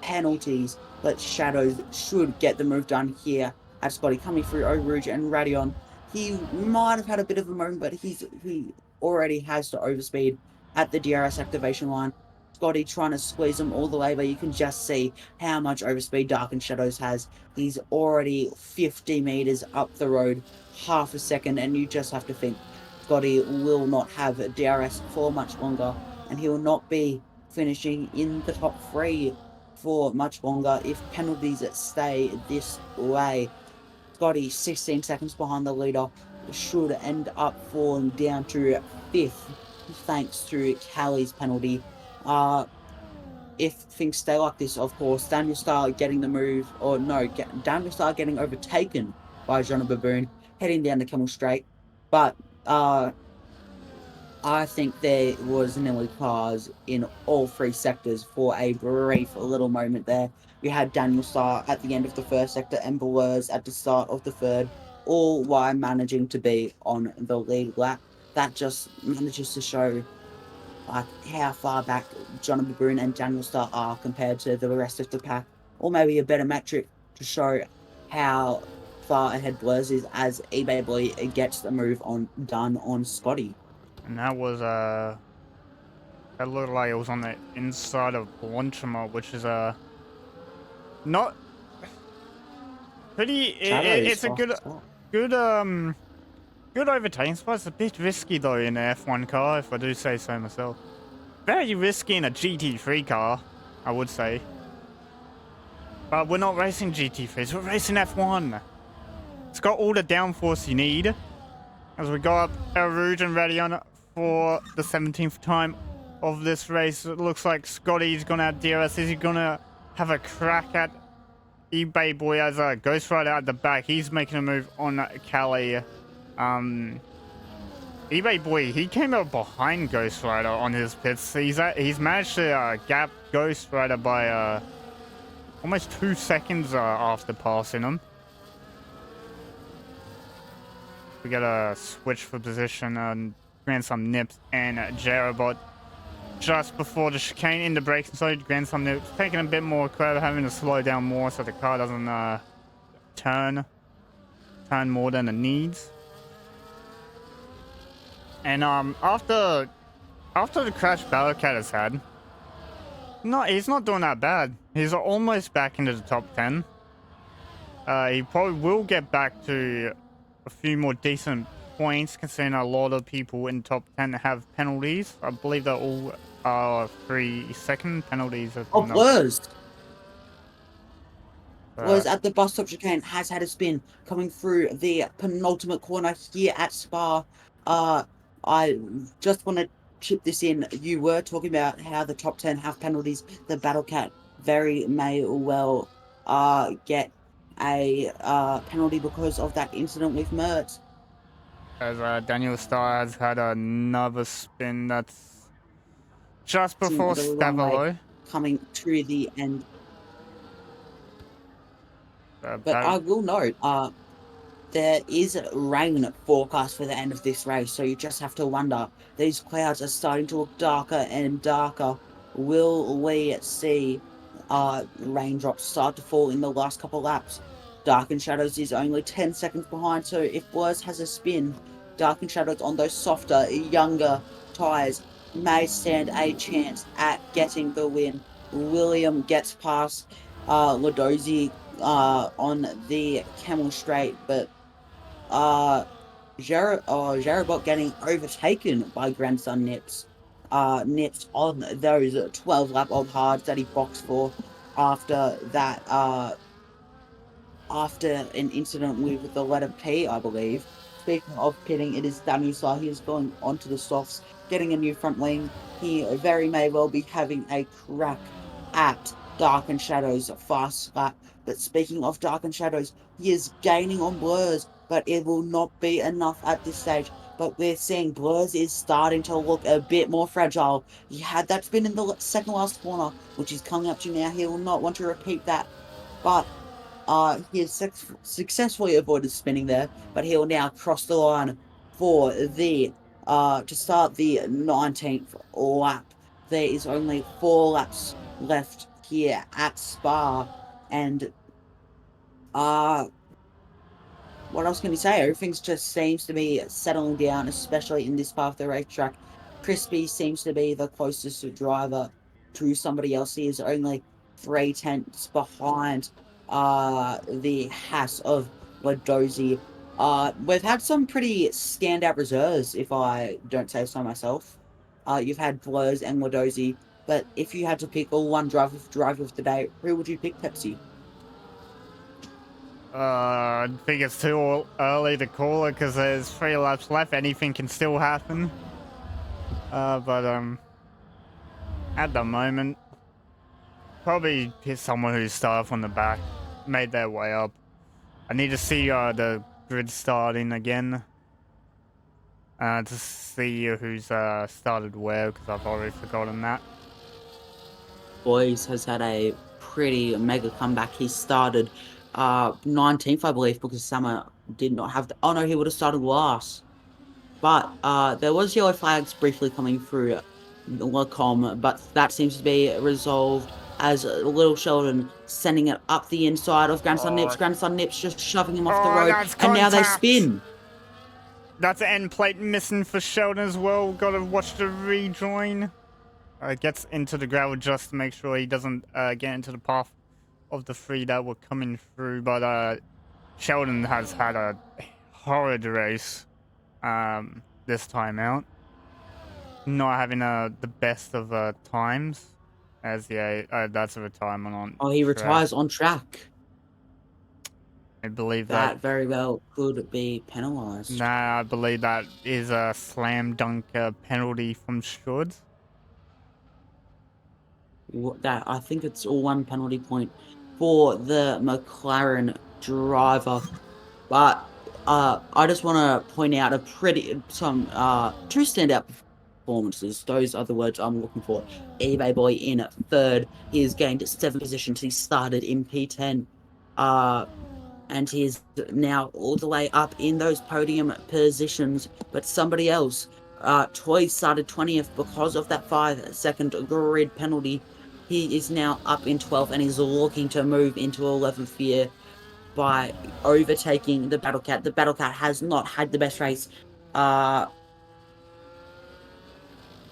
penalties, but Shadows should get the move done here at Scotty, coming through Eau Rouge and Radion. He might have had a bit of a moment, but he already has to overspeed at the DRS activation line. Scotty trying to squeeze him all the way, but you can just see how much overspeed Dark and Shadows has. He's already 50 meters up the road, half a second, and you just have to think Scotty will not have DRS for much longer, and he will not be finishing in the top 3 for much longer if penalties stay this way. Scotty, 16 seconds behind the leader, should end up falling down to 5th thanks to Callie's penalty. If things stay like this, of course, Daniel Starr getting the move, or no, Daniel Starr getting overtaken by John Baboon, heading down the Camel Straight. But I think there was nearly cars in all 3 sectors for a brief little moment there. We had Daniel Starr at the end of the first sector and Blurs at the start of the third, all while managing to be on the lead lap. That just manages to show how far back John Baboon and Daniel Starr are compared to the rest of the pack, or maybe a better metric to show how far ahead Blurs is as eBay Boy gets the move done on Scotty. And that was that looked like it was on the inside of Blanchimont, which is not pretty. It's a good overtaking spot. It's a bit risky though in an F1 car, if I do say so myself. Very risky in a GT3 car, I would say. But we're not racing GT3s, we're racing F1. It's got all the downforce you need. As we go up Eau Rouge and Radion for the 17th time of this race. It looks like Scotty's gonna have DRS. Is he gonna have a crack at eBay Boy as a Ghost Rider at the back? He's making a move on Calais. eBay Boy, he came up behind Ghost Rider on his pits. He's managed to gap Ghost Rider by almost 2 seconds after passing him. We gotta switch for position and Grandson Nips and Jerobot just before the chicane in the braking zone. Grandson Nips taking a bit more curve, having to slow down more so the car doesn't turn more than it needs. And after the crash Battlecat has had, he's not doing that bad. He's almost back into the top 10. He probably will get back to a few more decent points, considering a lot of people in top 10 have penalties. I believe they're all 3-second penalties. Oh, Blurs! Blurs at the bus stop chicane has had a spin coming through the penultimate corner here at Spa. I just want to chip this in. You were talking about how the top 10 have penalties. The Battlecat very may well get a penalty because of that incident with Mertz. As Daniel Starr has had another spin that's just before Stavalo. Coming to the end. But I will note, there is rain forecast for the end of this race, so you just have to wonder. These clouds are starting to look darker and darker. Will we see raindrops start to fall in the last couple of laps? Dark and Shadows is only 10 seconds behind, so if Blurs has a spin, Dark and Shadows on those softer, younger tyres may stand a chance at getting the win. William gets past Ladozi on the Camel Straight, but Jarabot getting overtaken by Grandson Nips. Nips on those 12 lap old hards that he boxed for after that after an incident with the letter P, I believe. Speaking of pitting, it is Daniel Sar. He is going onto the softs, getting a new front wing. He very may well be having a crack at Dark and Shadows fast lap. But speaking of Dark and Shadows, he is gaining on Blurs, but it will not be enough at this stage. But we're seeing Blurs is starting to look a bit more fragile. He had that spin in the second last corner, which he's coming up to now. He will not want to repeat that. But he has successfully avoided spinning there, but he'll now cross the line for the to start the 19th lap. There is only 4 laps left here at Spa, and what else can you say? Everything just seems to be settling down, especially in this part of the racetrack. Crispy seems to be the closest driver to somebody else. He is only 3/10 behind the Haas of Ladozi. We've had some pretty standout reserves, if I don't say so myself. You've had Blurs and Ladozi, but if you had to pick one driver of the day, who would you pick, Pepsi? I think it's too early to call it because there's 3 laps left. Anything can still happen. But at the moment, probably hit someone who started from the back, made their way up. I need to see the grid starting again to see who's started where, because I've already forgotten that. Boys has had a pretty mega comeback. He started 19th, I believe, because Summer did not have the... Oh no, he would have started last. But there was yellow flags briefly coming through Lacom, but that seems to be resolved as Little Sheldon sending it up the inside of Grandson Nips. Grandson Nips just shoving him off the road, and now they spin. That's an end plate missing for Sheldon as well. Gotta watch the rejoin. Gets into the gravel just to make sure he doesn't get into the path of the 3 that were coming through. But Sheldon has had a horrid race this time out. Not having the best of times. As that's a retirement on. Oh, he retires on track. I believe that very well could be penalised. Nah, I believe that is a slam dunk penalty from Schwartz. That I think it's all 1 penalty point for the McLaren driver. But I just want to point out 2 standout performances. Those are the words I'm looking for. eBay Boy in third. He has gained 7 positions. He started in P10. And he is now all the way up in those podium positions. But somebody else, Toy started 20th because of that 5-second grid penalty. He is now up in 12th and he's looking to move into 11th year by overtaking the Battle Cat. The Battle Cat has not had the best race. That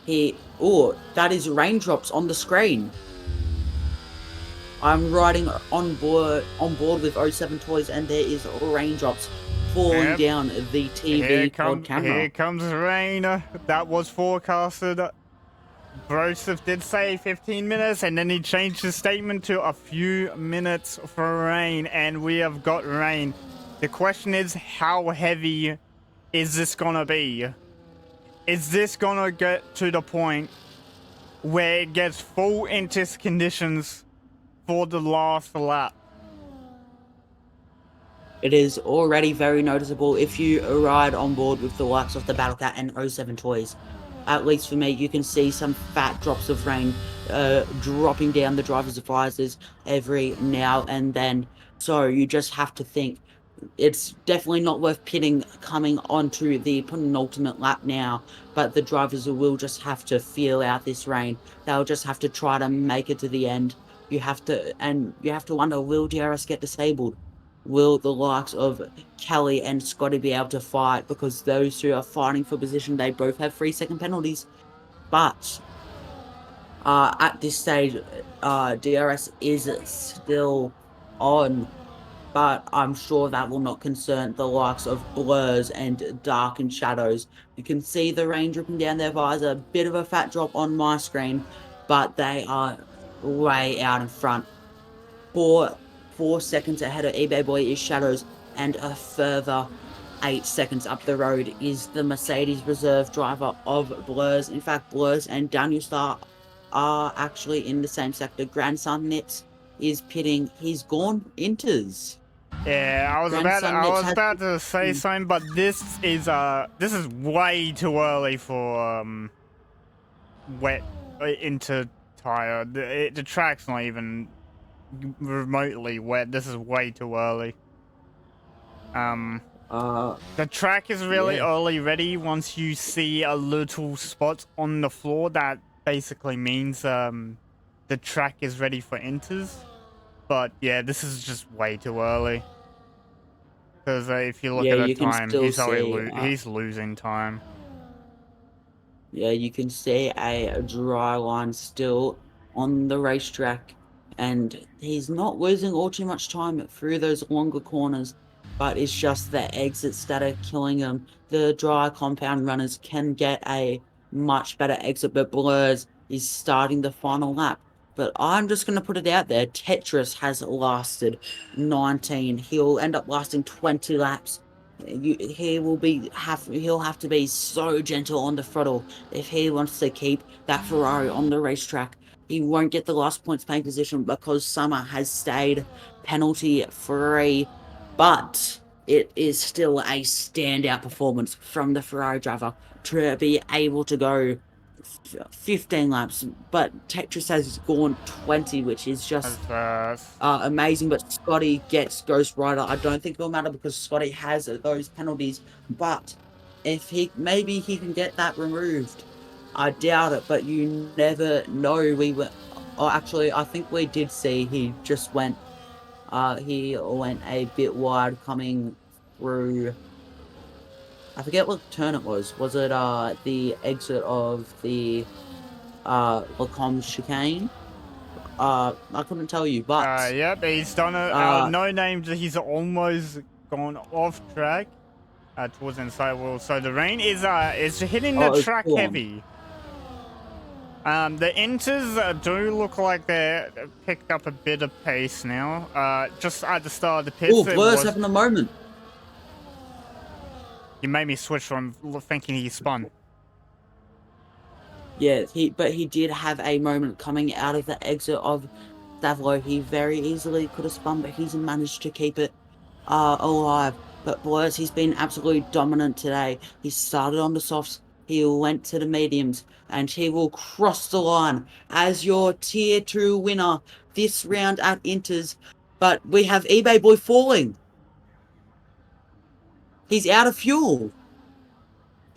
is raindrops on the screen. I'm riding on board with 07 Toys, and there is raindrops falling down the TV pod camera. Here comes rain. That was forecasted. Broseph did say 15 minutes, and then he changed his statement to a few minutes for rain, and we have got rain. The question is, how heavy is this gonna be? Is this gonna get to the point where it gets full Intis conditions for the last lap? It is already very noticeable if you ride on board with the likes of the Battle Cat and 07 Toys. At least for me, you can see some fat drops of rain dropping down the driver's visors every now and then. So you just have to think, it's definitely not worth pitting coming onto the penultimate lap now, but the drivers will just have to feel out this rain. They'll just have to try to make it to the end. You have to wonder, will DRS get disabled? Will the likes of Kelly and Scotty be able to fight? Because those two are fighting for position. They both have 3-second penalties. But at this stage, DRS is still on. But I'm sure that will not concern the likes of Blurs and Dark and Shadows. You can see the rain dripping down their visor. A bit of a fat drop on my screen, but they are way out in front. 4 seconds ahead of eBay Boy is Shadows, and a further 8 seconds up the road is the Mercedes reserve driver of Blurs. In fact, Blurs and Daniel Star are actually in the same sector. Grandson Nips is pitting. He's gone Inters. Yeah, I was about to say something, but this is way too early for wet into tire. The track's not even remotely wet. This is way too early. The track is really early ready. Once you see a little spot on the floor, that basically means the track is ready for inters. But yeah, this is just way too early. Because if you look at the time, he's losing time. Yeah, you can see a dry line still on the racetrack, and he's not losing all too much time through those longer corners, but it's just the exits that are killing him. The dry compound runners can get a much better exit, but Blurs is starting the final lap. But I'm just going to put it out there, Tetris has lasted 19. He'll end up lasting 20 laps. He'll have to be so gentle on the throttle if he wants to keep that Ferrari on the racetrack. He won't get the last points paying position because Summer has stayed penalty free, but it is still a standout performance from the Ferrari driver to be able to go 15 laps, but Tetris has gone 20, which is just amazing. But Scotty gets Ghost Rider. I don't think it'll matter because Scotty has those penalties, but if maybe he can get that removed. I doubt it, but you never know. Actually, I think we did see he just went he went a bit wide coming through. I forget what turn it was. Was it the exit of the Lacombe chicane? I couldn't tell you, but yep, he's done it. No names. He's almost gone off track towards the inside wall. So the rain is hitting the track heavy. The inters do look like they've picked up a bit of pace now. Just at the start of the pits. Oh, Blur's having a moment. You made me switch from thinking he spun. Yeah, but he did have a moment coming out of the exit of Stavlo. He very easily could have spun, but he's managed to keep it alive. But Blurs, he's been absolutely dominant today. He started on the softs. he went to the mediums, and he will cross the line as your tier 2 winner this round at Inters. But we have eBay Boy falling. He's out of fuel.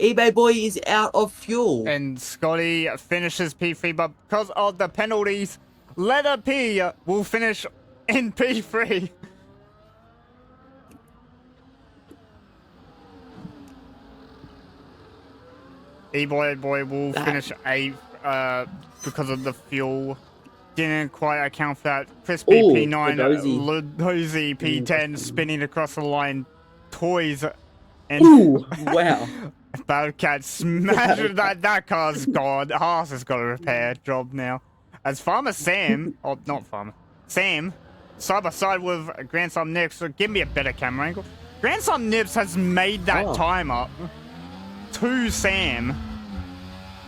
eBay Boy is out of fuel. And Scotty finishes P3, but because of the penalties, Letter P will finish in P3. eBay will finish 8th because of the fuel. Didn't quite account for that. Crispy Ooh, P9, Ludozy P10 spinning across the line. Toys and Ooh, wow. Bobcat smashed that car's gone. Haas has got a repair job now. As Farmer Sam, oh not Farmer, Sam, side by side with Grandson Nips. So give me a better camera angle. Grandson Nips has made that time up to Sam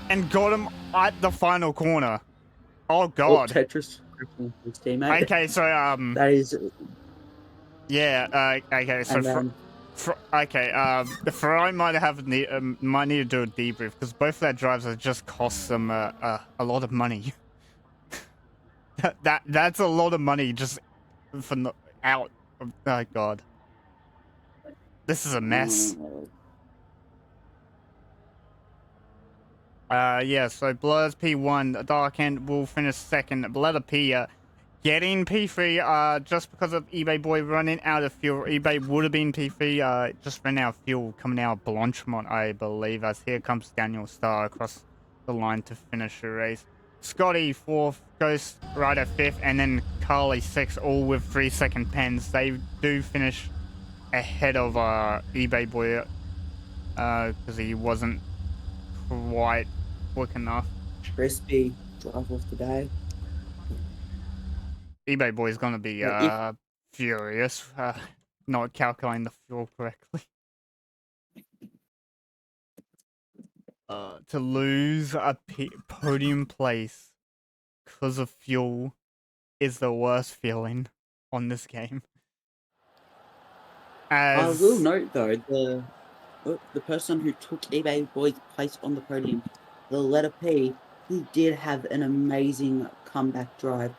and got him at the final corner. Oh god. Tetris his teammate. Okay, so That is. Yeah. Okay. So Ferrari might need to do a debrief because both of their drives have just cost them a lot of money. That's a lot of money just for out. Oh god, this is a mess. Yeah. So Blur's P1, Dark End will finish second. Letter P, getting P3 just because of eBay Boy running out of fuel. eBay would have been P3, just ran out of fuel coming out of Blanchemont, I believe, as here comes Daniel Starr across the line to finish the race. Scotty 4th, Ghost Rider 5th, and then Carly 6th, all with 3-second pens. They do finish ahead of eBay Boy because he wasn't quite quick enough. Crispy drive off today. eBay Boy's gonna be furious not calculating the fuel correctly. To lose a podium place because of fuel is the worst feeling on this game. I will note though, the person who took eBay Boy's place on the podium, the letter P, he did have an amazing comeback drive.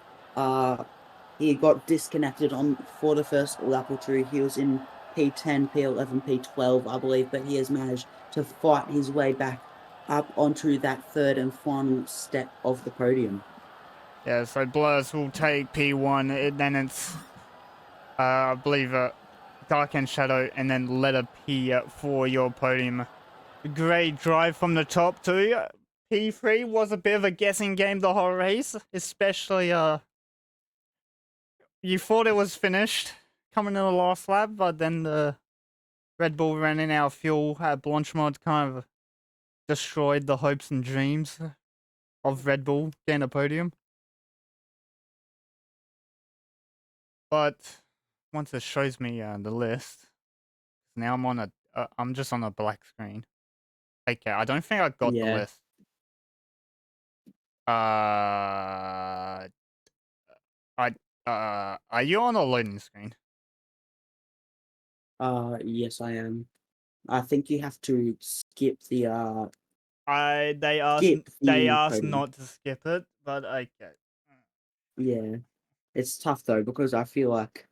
He got disconnected for the first lap or two. He was in P10, P11, P12, I believe, but he has managed to fight his way back up onto that third and final step of the podium. Yeah, so Blurs will take P1, and then it's, I believe, Dark and Shadow, and then letter P for your podium. Great drive from the top too. P3 was a bit of a guessing game the whole race, especially you thought it was finished coming in the last lap, but then the Red Bull running out of fuel at Blanchemont kind of destroyed the hopes and dreams of Red Bull getting a podium. But once it shows me the list, now I'm on I'm just on a black screen. Okay, I don't think I got the list. Are you on a loading screen? Yes, I am. I think you have to skip the They asked not to skip it, but okay. Yeah. It's tough though because I feel like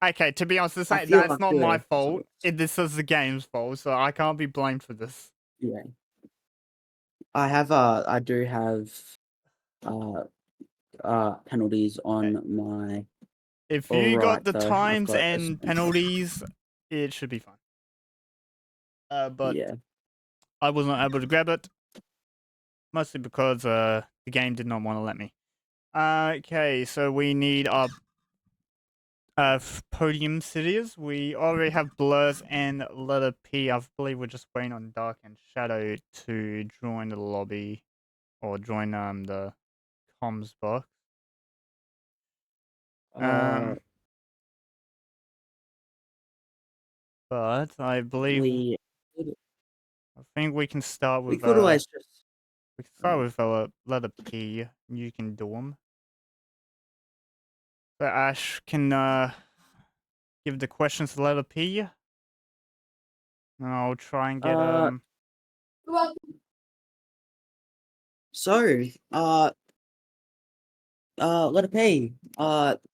Okay, to be honest, that's not my fault. This is the game's fault, so I can't be blamed for this. Yeah. I do have penalties on my. If you got the though, times and penalties, it should be fine. But yeah. I was not able to grab it, mostly because the game did not want to let me. Okay, so we need our podium cities. We already have Blurs and letter P. I believe we're just waiting on Dark and Shadow to join the lobby or join the comms box. But I believe I think we can start with we could always just we can start with letter P. You can do them. So Ash can give the questions to letter P. And I'll try and get So, letter P.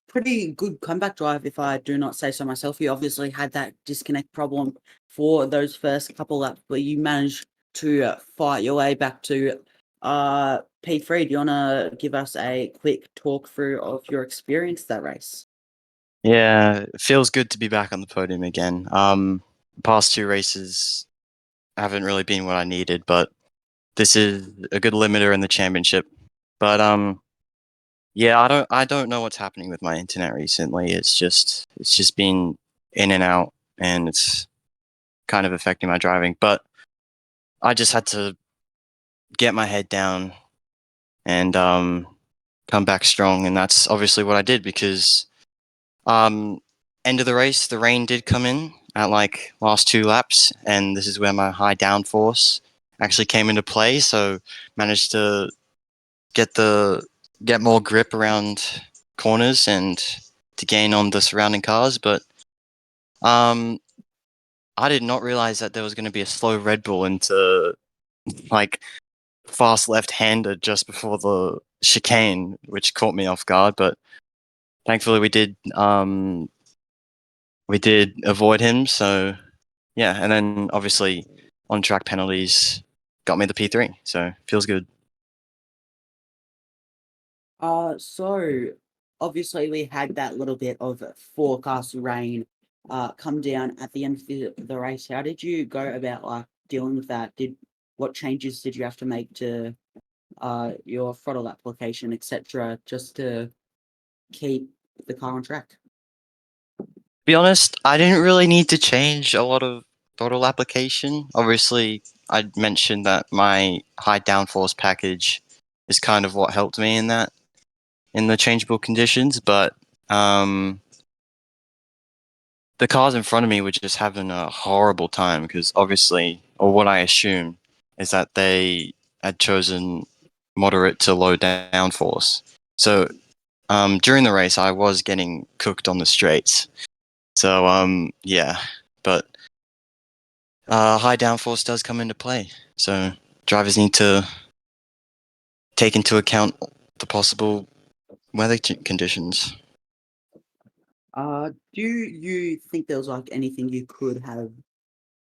Pretty good comeback drive, if I do not say so myself. You obviously had that disconnect problem for those first couple laps, but you managed to fight your way back to P3. Do you want to give us a quick talk through of your experience that race? Yeah, it feels good to be back on the podium again. Past two races haven't really been what I needed, but this is a good limiter in the championship. But yeah, I don't know what's happening with my internet recently. It's just been in and out, and it's kind of affecting my driving. But I just had to get my head down and come back strong, and that's obviously what I did because Um, end of the race, the rain did come in at like last two laps, and this is where my high downforce actually came into play. So managed to get more grip around corners and to gain on the surrounding cars. But um, I did not realize that there was going to be a slow Red Bull into like fast left-hander just before the chicane, which caught me off guard. But thankfully, we did avoid him, so yeah, and then obviously on track penalties got me the P3, so feels good. So obviously we had that little bit of forecast rain come down at the end of the race. How did you go about like dealing with that? What changes did you have to make to your throttle application, etc., just to keep the car on track? To be honest, I didn't really need to change a lot of throttle application. Obviously, I mentioned that my high downforce package is kind of what helped me in the changeable conditions, but um, the cars in front of me were just having a horrible time because obviously, or what I assume, is that they had chosen moderate to low downforce. So during the race, I was getting cooked on the straights. So yeah, but high downforce does come into play. So drivers need to take into account the possible weather conditions. Do you think there was like anything you could have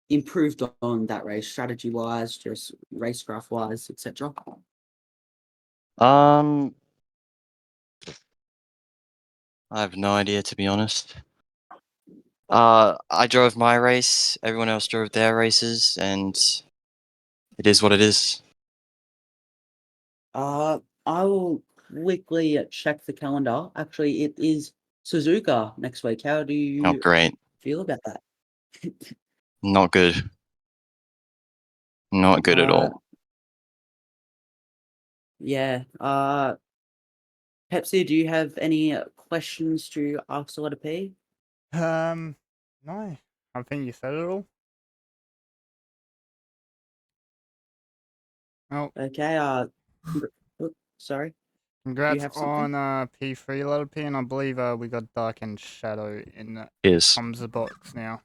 improved on that race, strategy wise, just racecraft wise, etc.? Um, I have no idea, to be honest. I drove my race. Everyone else drove their races, and it is what it is. I will quickly check the calendar. Actually, it is Suzuka next week. How do Oh, you great. feel about that? Not good. Not good at uh, all. yeah. Pepsi, do you have any questions to ask the letter P? No, I think you said it all. Oh, Okay. Sorry. Do you congrats have something? on P3 letter P, and I believe we got Dark and Shadow in the Is Tom's box now.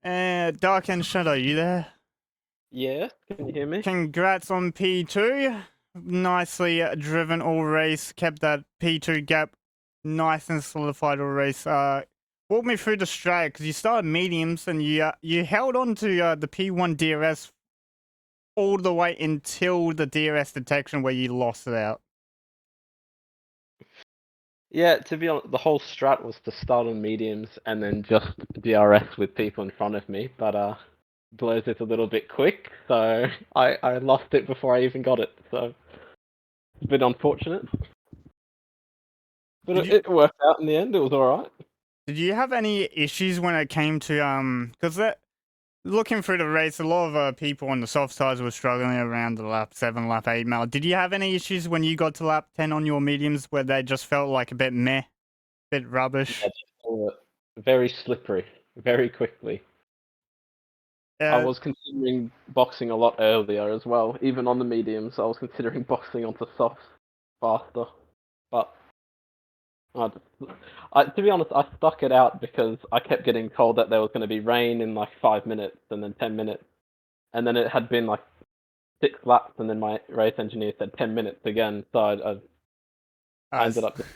Dark and Shadow, you there? Yeah, can you hear me? Congrats on P2. Nicely driven all race. Kept that P2 gap nice and solidified all race. Walk me through the strat because you started mediums and you held on to the P1 DRS all the way until the DRS detection where you lost it out. Yeah, to be honest, the whole strat was to start on mediums and then just DRS with people in front of me, but blows it a little bit quick, so I lost it before I even got it, so it's a bit unfortunate. But Did you it worked out in the end, it was alright. did you have any issues when it came to because that looking through the race, a lot of people on the soft sides were struggling around the lap 7, lap 8 mark. Did you have any issues when you got to lap 10 on your mediums where they just felt like a bit meh, bit Yeah, rubbish? very slippery, very quickly. I Uh, was considering boxing a lot earlier as well, even on the mediums, I was considering boxing onto softs faster, but to be honest, I stuck it out because I kept getting told that there was going to be rain in like 5 minutes and then 10 minutes, and then it had been like 6 laps, and then my race engineer said 10 minutes again, so I ended up just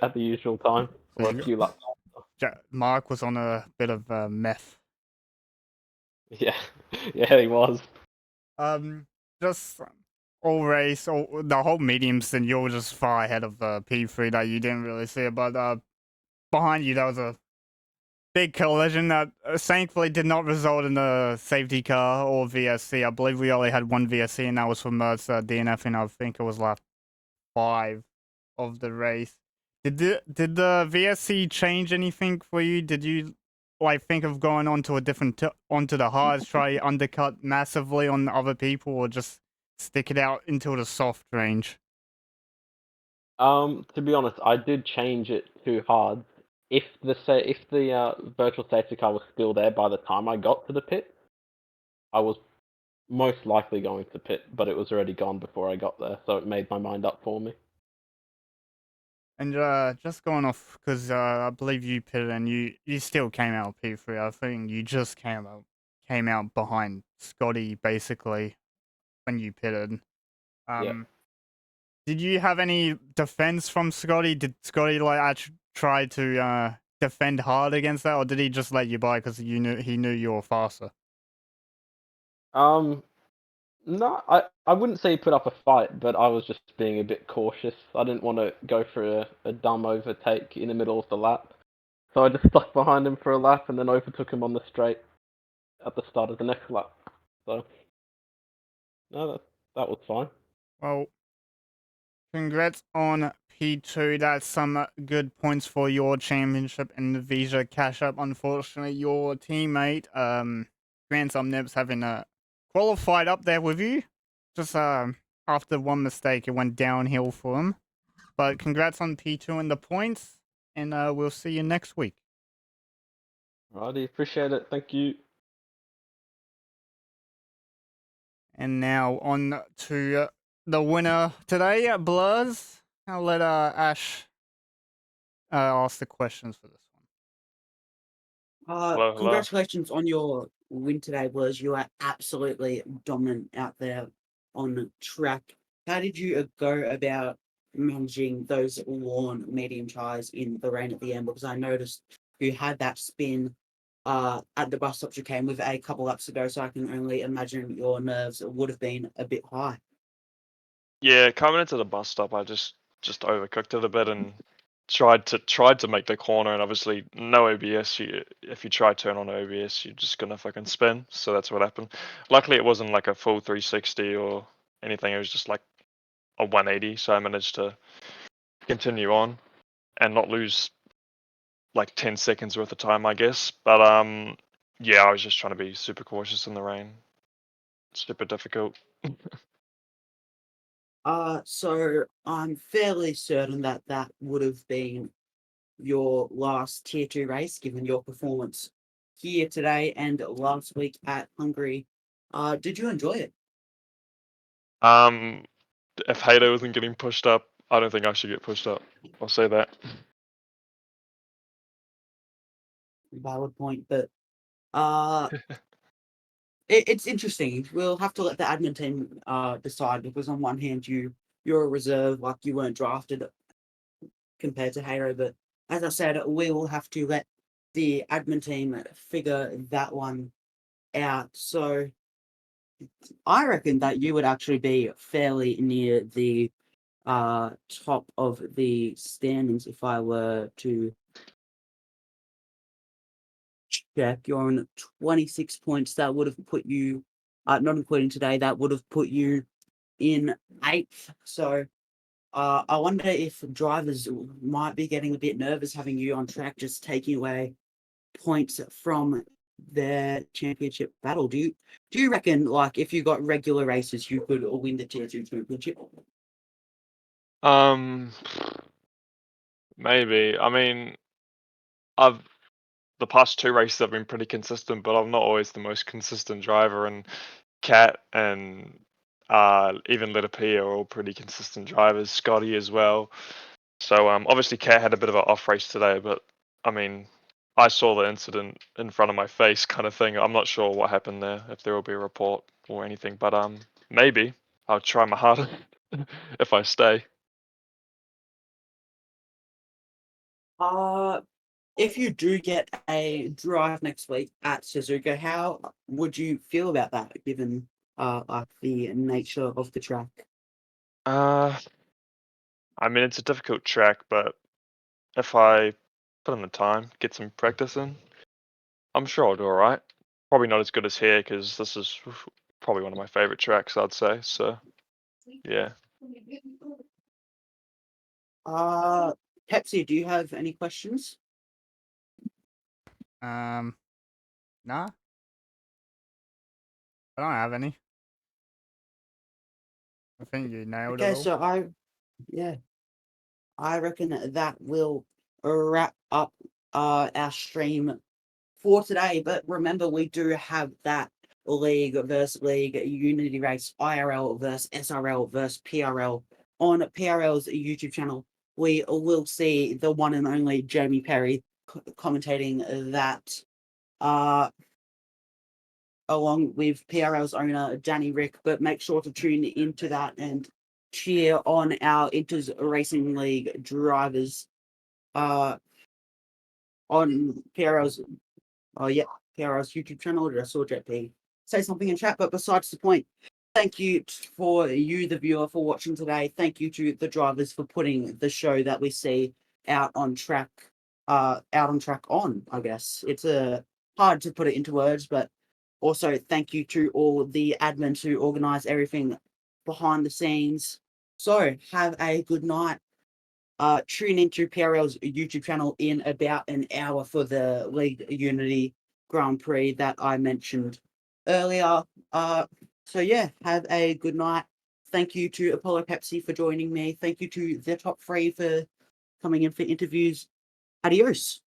at the usual time So or a you- few laps. Mark was on a bit of meth. Yeah, yeah, he was. Just all race, all the whole mediums, and you're just far ahead of P3 that you didn't really see it. But behind you, there was a big collision that thankfully did not result in a safety car or VSC. I believe we only had one VSC, and that was for Mertz DNF, and I think it was lap 5 of the race. Did the VSC change anything for you? Did you like think of going onto a different onto the hards, try undercut massively on other people, or just stick it out into the soft range? To be honest, I did change it to hard. If the virtual safety car was still there by the time I got to the pit, I was most likely going to pit, but it was already gone before I got there, so it made my mind up for me. And just going off because I believe you pitted and you still came out P3. I think you just came out behind Scotty basically when you pitted. Yeah. Did you have any defense from Scotty? Did Scotty like actually try to defend hard against that, or did he just let you by because he knew you were faster? No, I wouldn't say he put up a fight, but I was just being a bit cautious. I didn't want to go for a dumb overtake in the middle of the lap. So I just stuck behind him for a lap and then overtook him on the straight at the start of the next lap. So, no, that was fine. Well, congrats on P2. That's some good points for your championship and the Visa cash up. Unfortunately, your teammate, Grant Nips, having qualified up there with you. Just after one mistake, it went downhill for him. But congrats on P2 and the points, and we'll see you next week. Righty, appreciate it. Thank you. And now on to the winner today, Blurs. I'll let Ash ask the questions for this one. Hello. Congratulations on your win today, Blurs. You are absolutely dominant out there on track. How did you go about managing those worn medium tyres in the rain at the end? Because I noticed you had that spin at the bus stop you came with a couple laps ago, so I can only imagine your nerves would have been a bit high. Yeah, coming into the bus stop, I just overcooked it a bit and tried to make the corner, and obviously no OBS. If you try turn on OBS, you're just gonna fucking spin. So that's what happened. Luckily, it wasn't like a full 360 or anything. It was just like a 180. So I managed to continue on and not lose like 10 seconds worth of time, I guess. But yeah, I was just trying to be super cautious in the rain. Super difficult. So I'm fairly certain that that would have been your last tier 2 race, given your performance here today and last week at Hungary. Did you enjoy it? If Hato isn't getting pushed up, I don't think I should get pushed up. I'll say that. Valid point, but uh, it's interesting. We'll have to let the admin team decide, because on one hand you're a reserve, like you weren't drafted compared to Halo, but as I said, we will have to let the admin team figure that one out. So I reckon that you would actually be fairly near the top of the standings if I were to check. You're on 26 points. That would have put you, not including today, that would have put you in 8th. So I wonder if drivers might be getting a bit nervous having you on track, just taking away points from their championship battle. Do you reckon, like, if you got regular races, you could win the tier 2 championship? Maybe. I mean, I've the past 2 races have been pretty consistent, but I'm not always the most consistent driver. And Cat and even Letter P are all pretty consistent drivers. Scotty as well. So obviously Cat had a bit of an off race today, but I mean, I saw the incident in front of my face, kind of thing. I'm not sure what happened there, if there will be a report or anything, but maybe I'll try my hardest if I stay. If you do get a drive next week at Suzuka, how would you feel about that, given like the nature of the track? I mean, it's a difficult track, but if I put in the time, get some practice in, I'm sure I'll do all right. Probably not as good as here because this is probably one of my favorite tracks, I'd say. So, yeah. Pepsi, do you have any questions? Nah, I don't have any. I think you nailed it Okay, all. so I reckon that will wrap up our stream for today. But remember, we do have that league versus league unity race, IRL versus SRL versus PRL on PRL's YouTube channel. We will see the one and only Jamie Perry commentating that along with PRL's owner Danny Rick. But make sure to tune into that and cheer on our Inters Racing League drivers on PRL's PRL's YouTube channel. I saw JP say something in chat, but besides the point, thank you for you, the viewer, for watching today. Thank you to the drivers for putting the show that we see out on track on, I guess. It's hard to put it into words, but also thank you to all the admins who organize everything behind the scenes. So have a good night. Tune into PRL's YouTube channel in about an hour for the League Unity Grand Prix that I mentioned earlier. So yeah, have a good night. Thank you to Apollo Pepsi for joining me. Thank you to the top three for coming in for interviews. Adios.